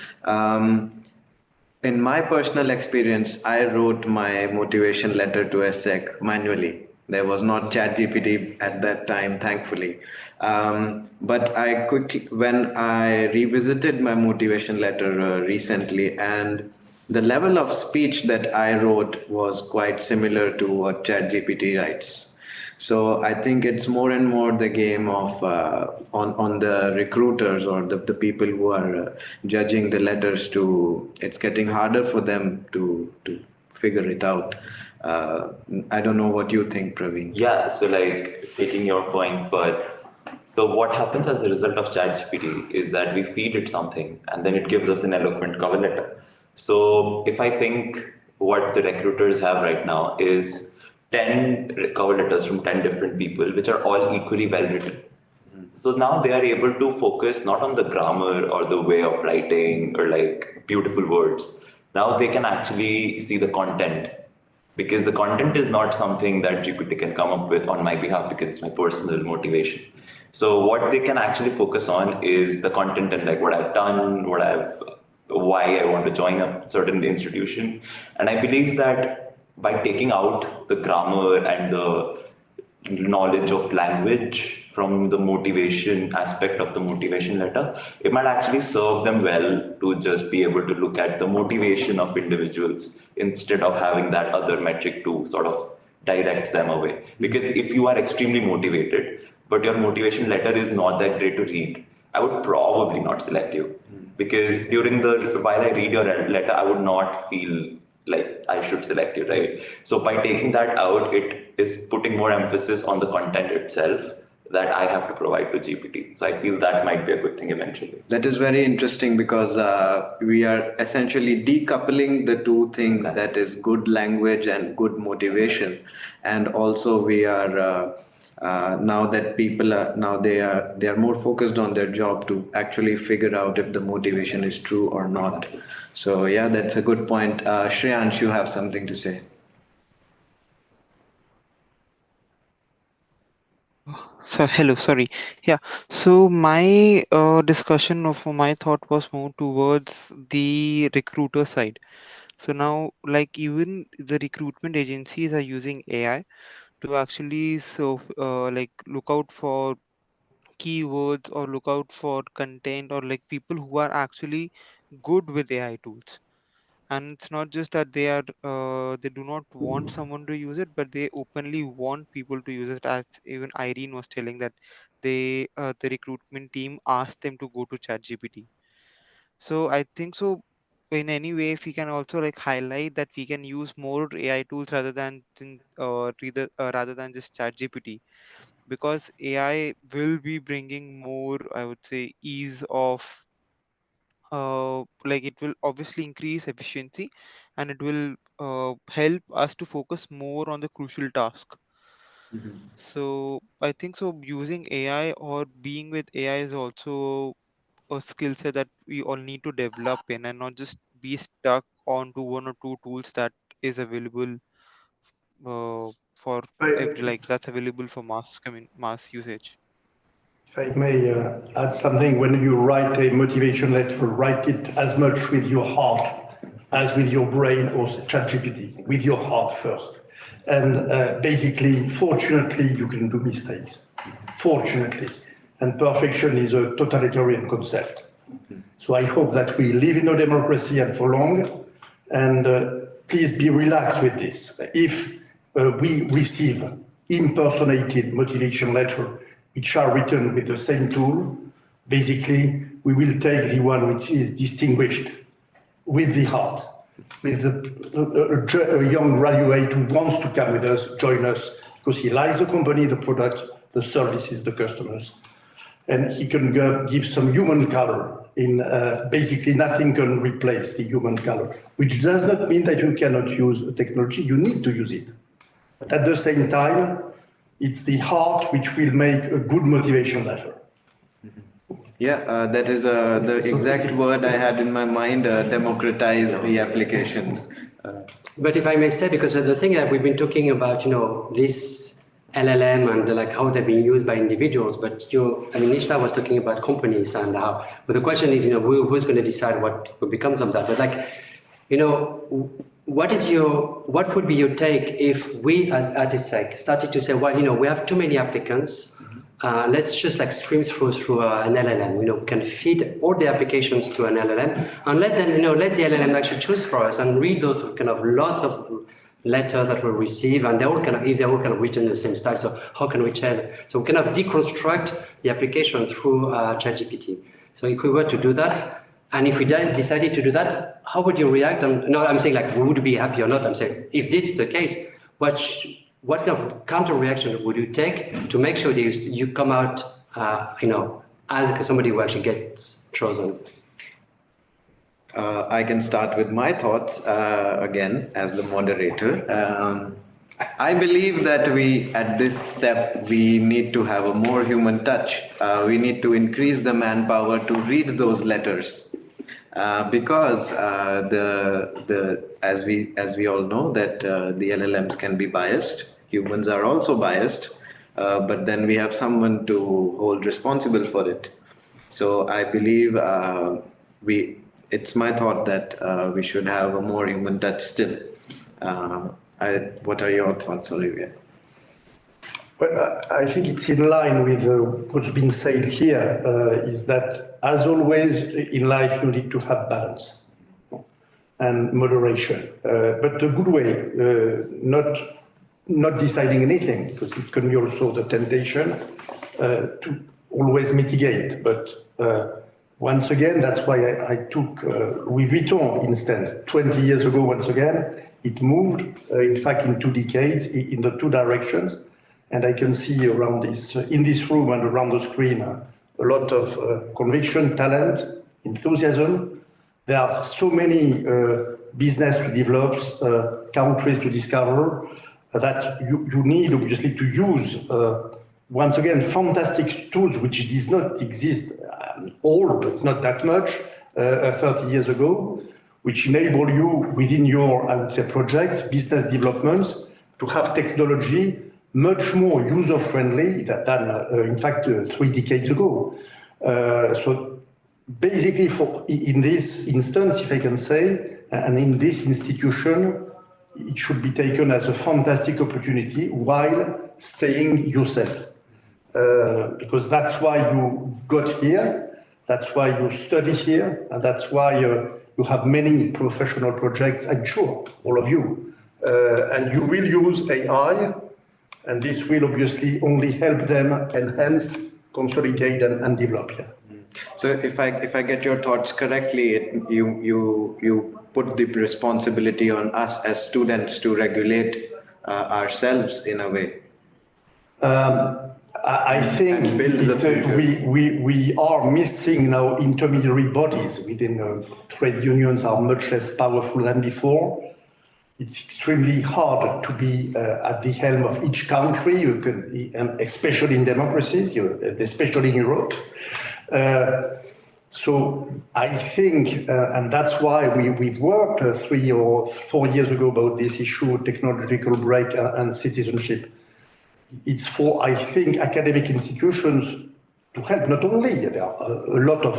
In my personal experience, I wrote my motivation letter to ESSEC manually. There was not ChatGPT at that time, thankfully. But I quickly, when I revisited my motivation letter recently, and the level of speech that I wrote was quite similar to what ChatGPT writes. So I think it's more and more the game of on the recruiters or the people who are judging the letters to. It's getting harder for them to figure it out. I don't know what you think, Praveen. Yeah, so like taking your point, but so what happens as a result of ChatGPT is that we feed it something and then it gives us an eloquent cover letter. So if I think what the recruiters have right now is 10 cover letters from 10 different people, which are all equally well written. So now they are able to focus not on the grammar or the way of writing or like beautiful words. Now they can actually see the content because the content is not something that GPT can come up with on my behalf because it's my personal motivation. So what they can actually focus on is the content and like what I've done, why I want to join a certain institution. And I believe that by taking out the grammar and the knowledge of language from the motivation aspect of the motivation letter, it might actually serve them well to just be able to look at the motivation of individuals instead of having that other metric to sort of direct them away. Because if you are extremely motivated, but your motivation letter is not that great to read, I would probably not select you. Because while I read your letter, I would not feel like I should select you, right? So by taking that out, it is putting more emphasis on the content itself that I have to provide to GPT. So I feel that might be a good thing eventually. That is very interesting because we are essentially decoupling the two things, Exactly. that is good language and good motivation. And also we are now that people are now they are more focused on their job to actually figure out if the motivation is true or not. So yeah, that's a good point. Shreyansh, you have something to say. So hello, sorry. Yeah. So my discussion of my thought was more towards the recruiter side. So now, like even the recruitment agencies are using AI to actually like look out for keywords or look out for content or like people who are actually good with AI tools. And it's not just that they do not want someone to use it, but they openly want people to use it. As even Irene was telling that the recruitment team asked them to go to ChatGPT. So I think so. In any way, if we can also like highlight that we can use more AI tools rather than just ChatGPT, because AI will be bringing more, I would say, ease of like it will obviously increase efficiency and it will help us to focus more on the crucial task. So I think so using AI or being with AI is also a skill set that we all need to develop in and not just be stuck onto one or two tools that is available for every like If that's available for mass usage. I may add something, when you write a motivation letter, write it as much with your heart as with your brain or ChatGPT, with your heart first. And basically, fortunately, you can do mistakes. Fortunately. And perfection is a totalitarian concept. So I hope that we live in a democracy and for long. And please be relaxed with this. If we receive impersonated motivation letters, which are written with the same tool. Basically, we will take the one which is distinguished with the heart, with a young graduate who wants to come with us, join us, because he likes the company, the product, the services, the customers. And he can give some human color in basically nothing can replace the human color, which does not mean that you cannot use a technology, you need to use it. But at the same time, it's the heart which will make a good motivation letter. Yeah, that is the exact word I had in my mind, democratize the applications. But if I may say, because the thing that we've been talking about, this LLM and like how they're being used by individuals, but Ishta was talking about companies and how, but the question is, who's going to decide what becomes of that? But what would be your take if we as ESSEC started to say, well, we have too many applicants, let's just stream through an LLM. We can feed all the applications to an LLM and let them, let the LLM actually choose for us and read those kind of lots of letters that we receive, and they're all written in the same style. So how can we change? So we kind of deconstruct the application through ChatGPT. So if we were to do that, and if we decided to do that, how would you react? No, I'm saying we would be happy or not. I'm saying if this is the case, what kind of counter reaction would you take to make sure that you come out, as somebody who actually gets chosen? I can start with my thoughts again as the moderator. I believe that at this step, we need to have a more human touch. We need to increase the manpower to read those letters. Because as we all know that the LLMs can be biased, humans are also biased, but then we have someone to hold responsible for it. So I believe it's my thought that we should have a more human touch still. What are your thoughts, Olivia? Well, I think it's in line with what's been said here, is that as always in life, you need to have balance and moderation, but the good way, not deciding anything, because it can be also the temptation to always mitigate. But once again, that's why I took Louis Vuitton instance 20 years ago. Once again, it moved, in fact, in 2 decades in the 2 directions. And I can see around in this room and around the screen, a lot of conviction, talent, enthusiasm. There are so many business to develop, countries to discover, that you need obviously to use, once again, fantastic tools, which does not exist, old, but not that much, 30 years ago, which enable you within your, I would say, projects, business developments, to have technology much more user-friendly than in fact, 3 decades ago. So basically, in this instance, if I can say, and in this institution, it should be taken as a fantastic opportunity while staying yourself. Because that's why you got here, that's why you study here, and that's why you have many professional projects, I'm sure, all of you. And you will use AI, and this will obviously only help them enhance, consolidate, and develop. Yeah. So if I get your thoughts correctly, you put the responsibility on us as students to regulate ourselves in a way. I think we are missing now intermediary bodies within trade unions are much less powerful than before. It's extremely hard to be at the helm of each country, and especially in democracies, especially in Europe. So I think, and that's why we worked 3 or 4 years ago about this issue, technological break and citizenship. It's for, I think, academic institutions to help not only, there are a lot of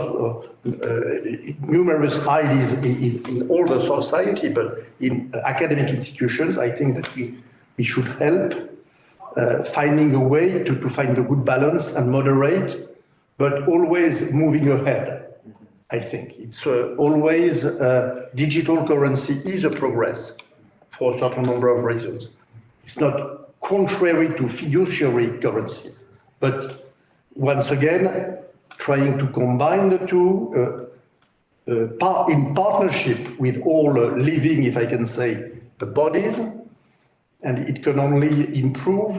numerous ideas in all the society, but in academic institutions, I think that we should help finding a way to find a good balance and moderate, but always moving ahead. I think it's always digital currency is a progress for a certain number of reasons. It's not contrary to fiduciary currencies, but once again, trying to combine the two in partnership with all living, if I can say, the bodies, and it can only improve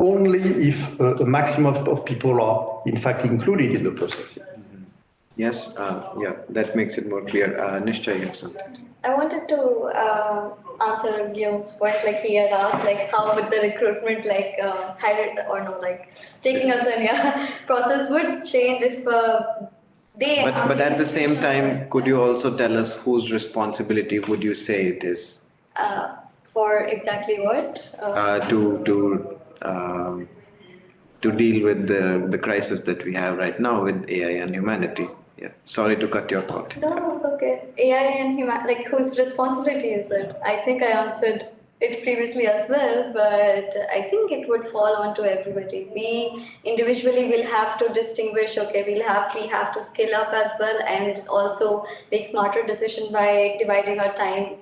only if a maximum of people are in fact included in the process. Yes, yeah, that makes it more clear. Nishcha, you have something. I wanted to answer Guillaume's point, like he had asked, like how would the recruitment, like hired or no, like taking us in, yeah, process would change if they. But at the same time, could you also tell us whose responsibility would you say it is? For exactly what? To deal with the crisis that we have right now with AI and humanity. Yeah, sorry to cut your thought. No, it's okay. AI and human, like whose responsibility is it? I think I answered it previously as well, but I think it would fall onto everybody. We individually will have to distinguish. Okay, we have to skill up as well, and also make smarter decision by dividing our time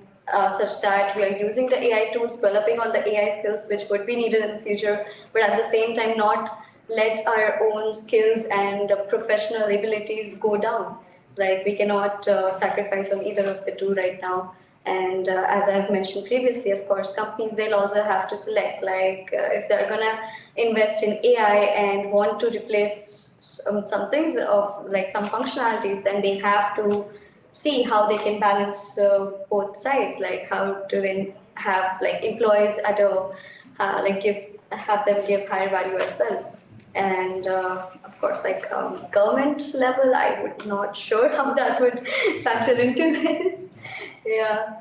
such that we are using the AI tools, developing on the AI skills which would be needed in the future, but at the same time not let our own skills and professional abilities go down. Like we cannot sacrifice on either of the two right now. And as I've mentioned previously, of course, companies, they'll also have to select, like if they're gonna invest in AI and want to replace some things of like some functionalities, then they have to see how they can balance both sides. Like how do they have like employees at a have them give higher value as well. And of course, like government level, I would not sure how that would factor into this. Yeah.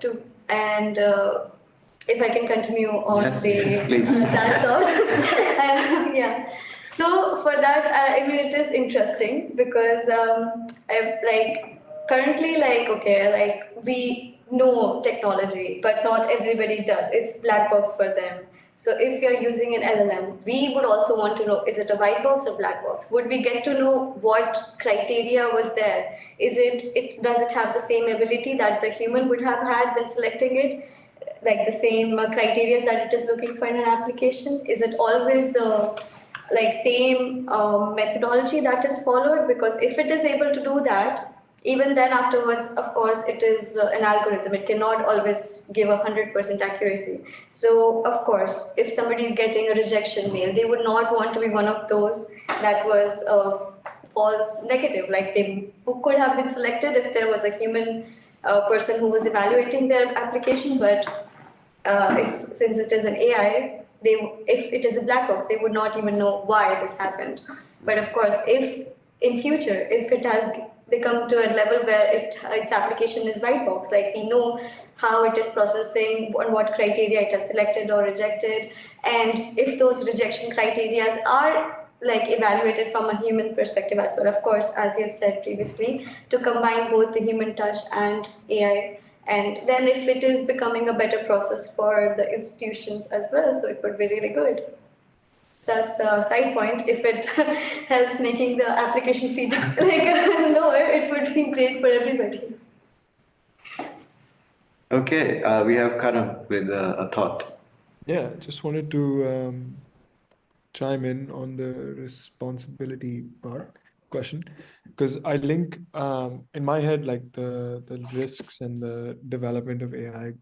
To and if I can continue on yes, please. that thought, yeah. So for that, I mean, it is interesting because I like currently like okay, like we know technology, but not everybody does. It's black box for them. So if you're using an LLM, we would also want to know, is it a white box or black box? Would we get to know what criteria was there? Does it have the same ability that the human would have had when selecting it? Like the same criteria that it is looking for in an application? Is it always the like same methodology that is followed? Because if it is able to do that, even then afterwards, of course, it is an algorithm. It cannot always give 100% accuracy. So, of course, if somebody is getting a rejection mail, they would not want to be one of those that was false negative. Like they could have been selected if there was a human person who was evaluating their application, but if since it is an AI, if it is a black box, they would not even know why it has happened. But of course, if in future, if it has become to a level where its application is white box, like we know how it is processing, on what criteria it has selected or rejected, and if those rejection criteria are like evaluated from a human perspective as well. Of course, as you've said previously, to combine both the human touch and AI. And then if it is becoming a better process for the institutions as well, so it would be really good. That's a side point. If it helps making the application fee like lower, it would be great for everybody. Okay, we have Karam with a thought. Yeah, just wanted to chime in on the responsibility part question, because I link in my head like the risks and the development of AI.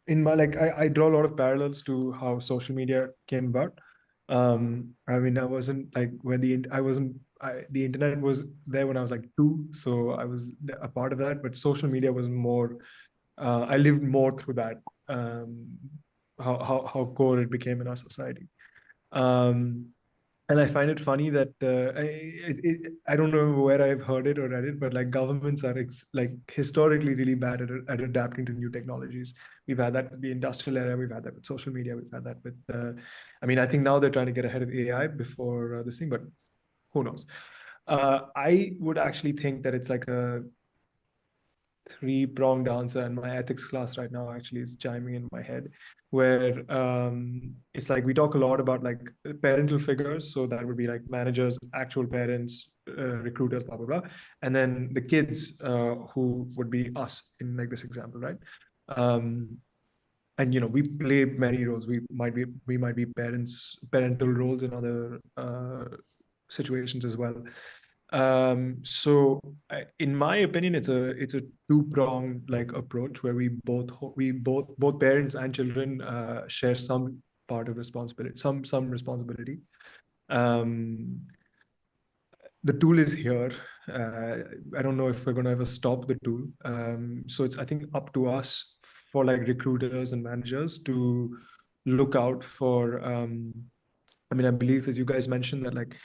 In my like I draw a lot of parallels to how social media came about. I mean, I wasn't like when the internet was there when I was like 2, so I was a part of that, but social media was more I lived more through that, how core it became in our society. Um, and I find it funny that I don't remember where I've heard it or read it, but like governments are like historically really bad at adapting to new technologies. We've had that with the industrial era, we've had that with social media, we've had that with, I mean, I think now they're trying to get ahead of AI before this thing, but who knows? I would actually think that it's like a three-pronged answer, and my ethics class right now actually is chiming in my head, where it's like we talk a lot about like parental figures, so that would be like managers, actual parents, recruiters, blah blah blah, and then the kids who would be us in like this example, right? and we play many roles. We might be parental roles in other situations as well. So in my opinion, it's a two-pronged like approach where both parents and children share some part of responsibility, some responsibility. The tool is here. I don't know if we're going to ever stop the tool. So it's, I think, up to us for like recruiters and managers to look out for. I mean, I believe, as you guys mentioned, that like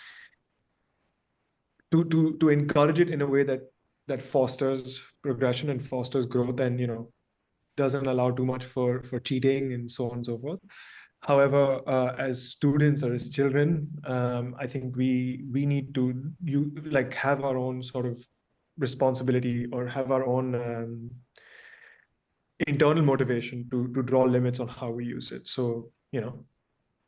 to encourage it in a way that fosters progression and fosters growth, and doesn't allow too much for cheating and so on and so forth. However, as students or as children, I think we need to have our own sort of responsibility, or have our own internal motivation to draw limits on how we use it. So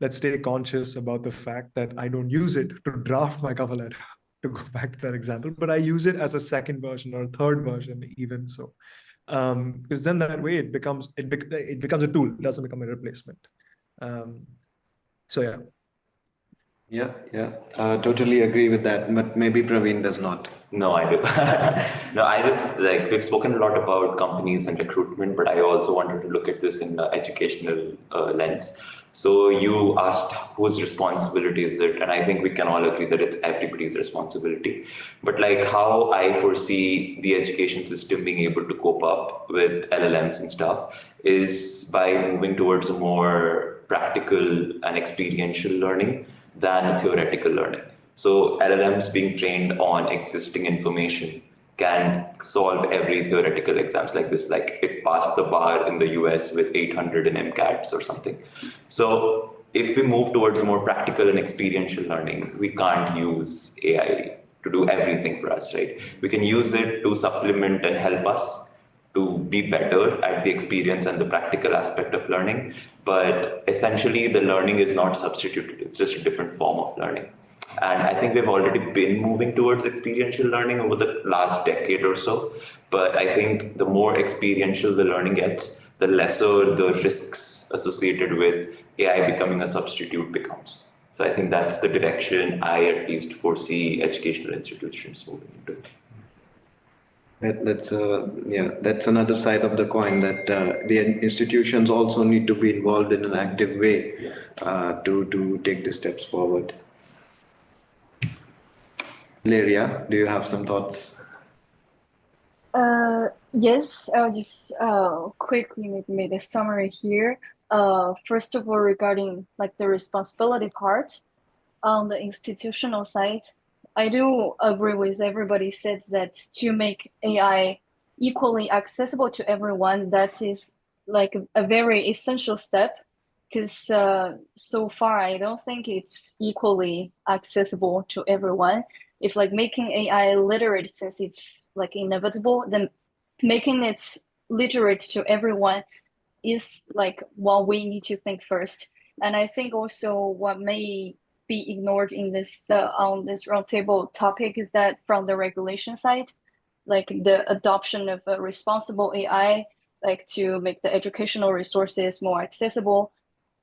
let's stay conscious about the fact that I don't use it to draft my cover letter, to go back to that example, but I use it as a second version or a third version, even so. Because then that way it becomes a tool. It doesn't become a replacement. So yeah. Yeah. Totally agree with that. But maybe Praveen does not. No, I do. No, I just we've spoken a lot about companies and recruitment, but I also wanted to look at this in the educational lens. So you asked whose responsibility is it, and I think we can all agree that it's everybody's responsibility. But how I foresee the education system being able to cope up with LLMs and stuff is by moving towards a more practical and experiential learning than theoretical learning. So LLMs being trained on existing information can solve every theoretical exams like this, like it passed the bar in the US with 800 in MCATs or something. So if we move towards a more practical and experiential learning, we can't use AI to do everything for us, right? We can use it to supplement and help us to be better at the experience and the practical aspect of learning. But essentially, the learning is not substituted. It's just a different form of learning. And I think we've already been moving towards experiential learning over the last decade or so. But I think the more experiential the learning gets, the lesser the risks associated with AI becoming a substitute becomes. So I think that's the direction I at least foresee educational institutions moving into. That's another side of the coin, that the institutions also need to be involved in an active way to take the steps forward. Leria, do you have some thoughts? Yes, I'll just quickly make a summary here. First of all, regarding the responsibility part on the institutional side, I do agree with everybody said that to make AI equally accessible to everyone, that is a very essential step, because so far I don't think it's equally accessible to everyone. If making AI literate, since it's inevitable, then making it literate to everyone is what we need to think first. And I think also what may be ignored in this on this roundtable topic is that from the regulation side, the adoption of a responsible AI, to make the educational resources more accessible.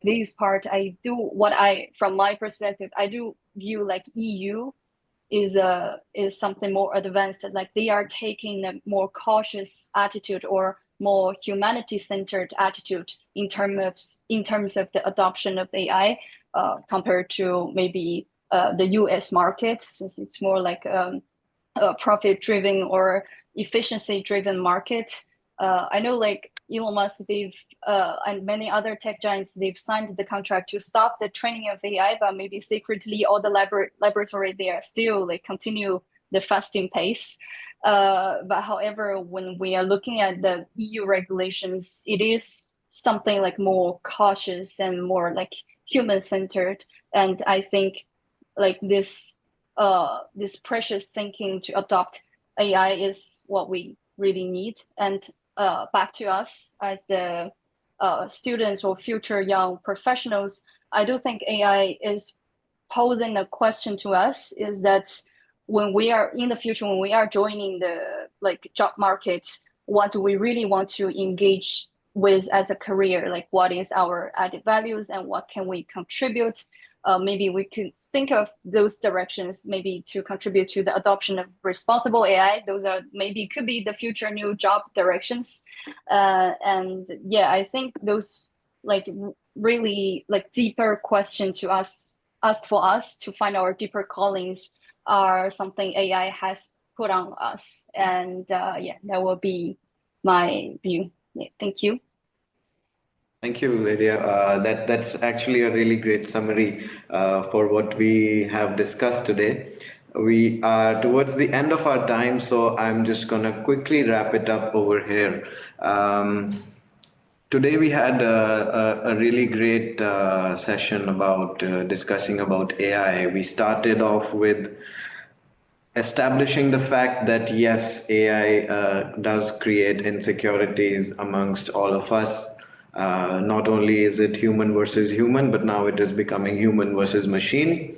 This part from my perspective, I do view EU is something more advanced. They are taking a more cautious attitude or more humanity-centered attitude in terms of the adoption of AI compared to maybe the US market, since it's more a profit-driven or efficiency-driven market. I know Elon Musk, and many other tech giants, they've signed the contract to stop the training of AI, but maybe secretly all the laboratory they are still continue the fasting pace. But however, when we are looking at the EU regulations, it is something more cautious and more human-centered. And I think this precious thinking to adopt AI is what we really need. And back to us as the students or future young professionals, I do think AI is posing a question to us, is that when we are in the future, when we are joining the job market, what do we really want to engage with as a career, like what is our added values and what can we contribute. Maybe we could think of those directions, maybe to contribute to the adoption of responsible AI. Those are maybe could be the future new job directions. And yeah, I think those like really like deeper questions to ask for us to find our deeper callings are something AI has put on us. And yeah, that will be my view. Yeah, thank you. Thank you, Lydia. That's actually a really great summary for what we have discussed today. We are towards the end of our time, so I'm just gonna quickly wrap it up over here. Today we had a really great session about discussing about AI. We started off with establishing the fact that yes, AI does create insecurities amongst all of us. Not only is it human versus human, but now it is becoming human versus machine.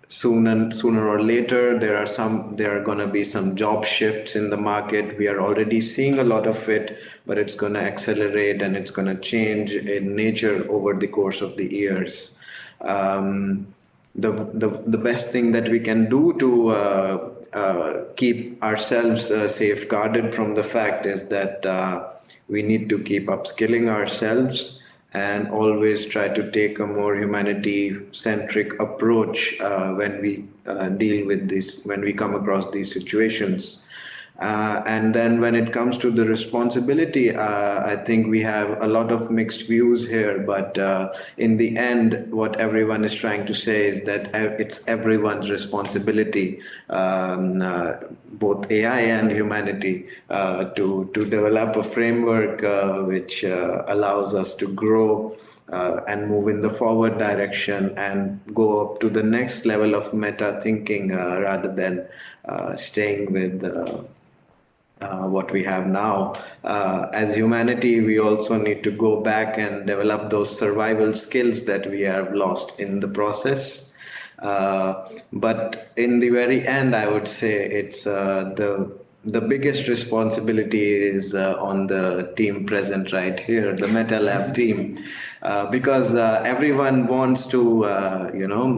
Sooner or later, there are going to be some job shifts in the market. We are already seeing a lot of it, but it's going to accelerate and it's going to change in nature over the course of the years. The best thing that we can do to keep ourselves safeguarded from the fact is that we need to keep upskilling ourselves and always try to take a more humanity-centric approach when we deal with this, when we come across these situations. And then when it comes to the responsibility, I think we have a lot of mixed views here, but in the end, what everyone is trying to say is that it's everyone's responsibility, both AI and humanity, to develop a framework which allows us to grow and move in the forward direction and go up to the next level of meta thinking rather than staying with what we have now. As humanity, we also need to go back and develop those survival skills that we have lost in the process. But in the very end, I would say it's the biggest responsibility is on the team present right here, the Meta Lab team, because everyone wants to,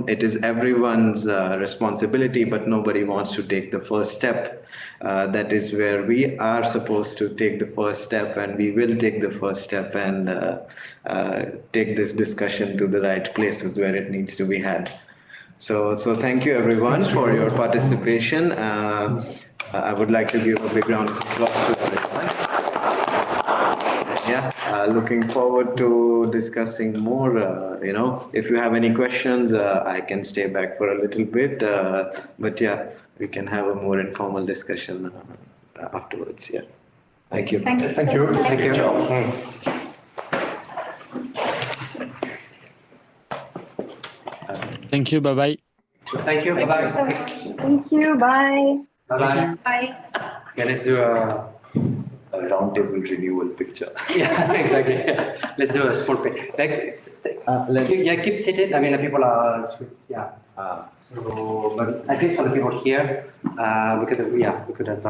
it is everyone's responsibility, but nobody wants to take the first step. That is where we are supposed to take the first step, and we will take the first step and take this discussion to the right places where it needs to be had. So thank you everyone for your participation. I would like to give a big round of applause to everyone. Yeah, looking forward to discussing more. If you have any questions, I can stay back for a little bit. But yeah, we can have a more informal discussion afterwards. Yeah. Thank you. Thank you. Thank you. Thank you. Thank you. Bye bye. Thank you. Bye-bye. Thank you. Bye. Bye-bye. Bye. Yeah, let's do a roundtable renewal picture. yeah, exactly. Let's do a full page. Keep seated. I mean, the people are so, but at least for the people here, we could have.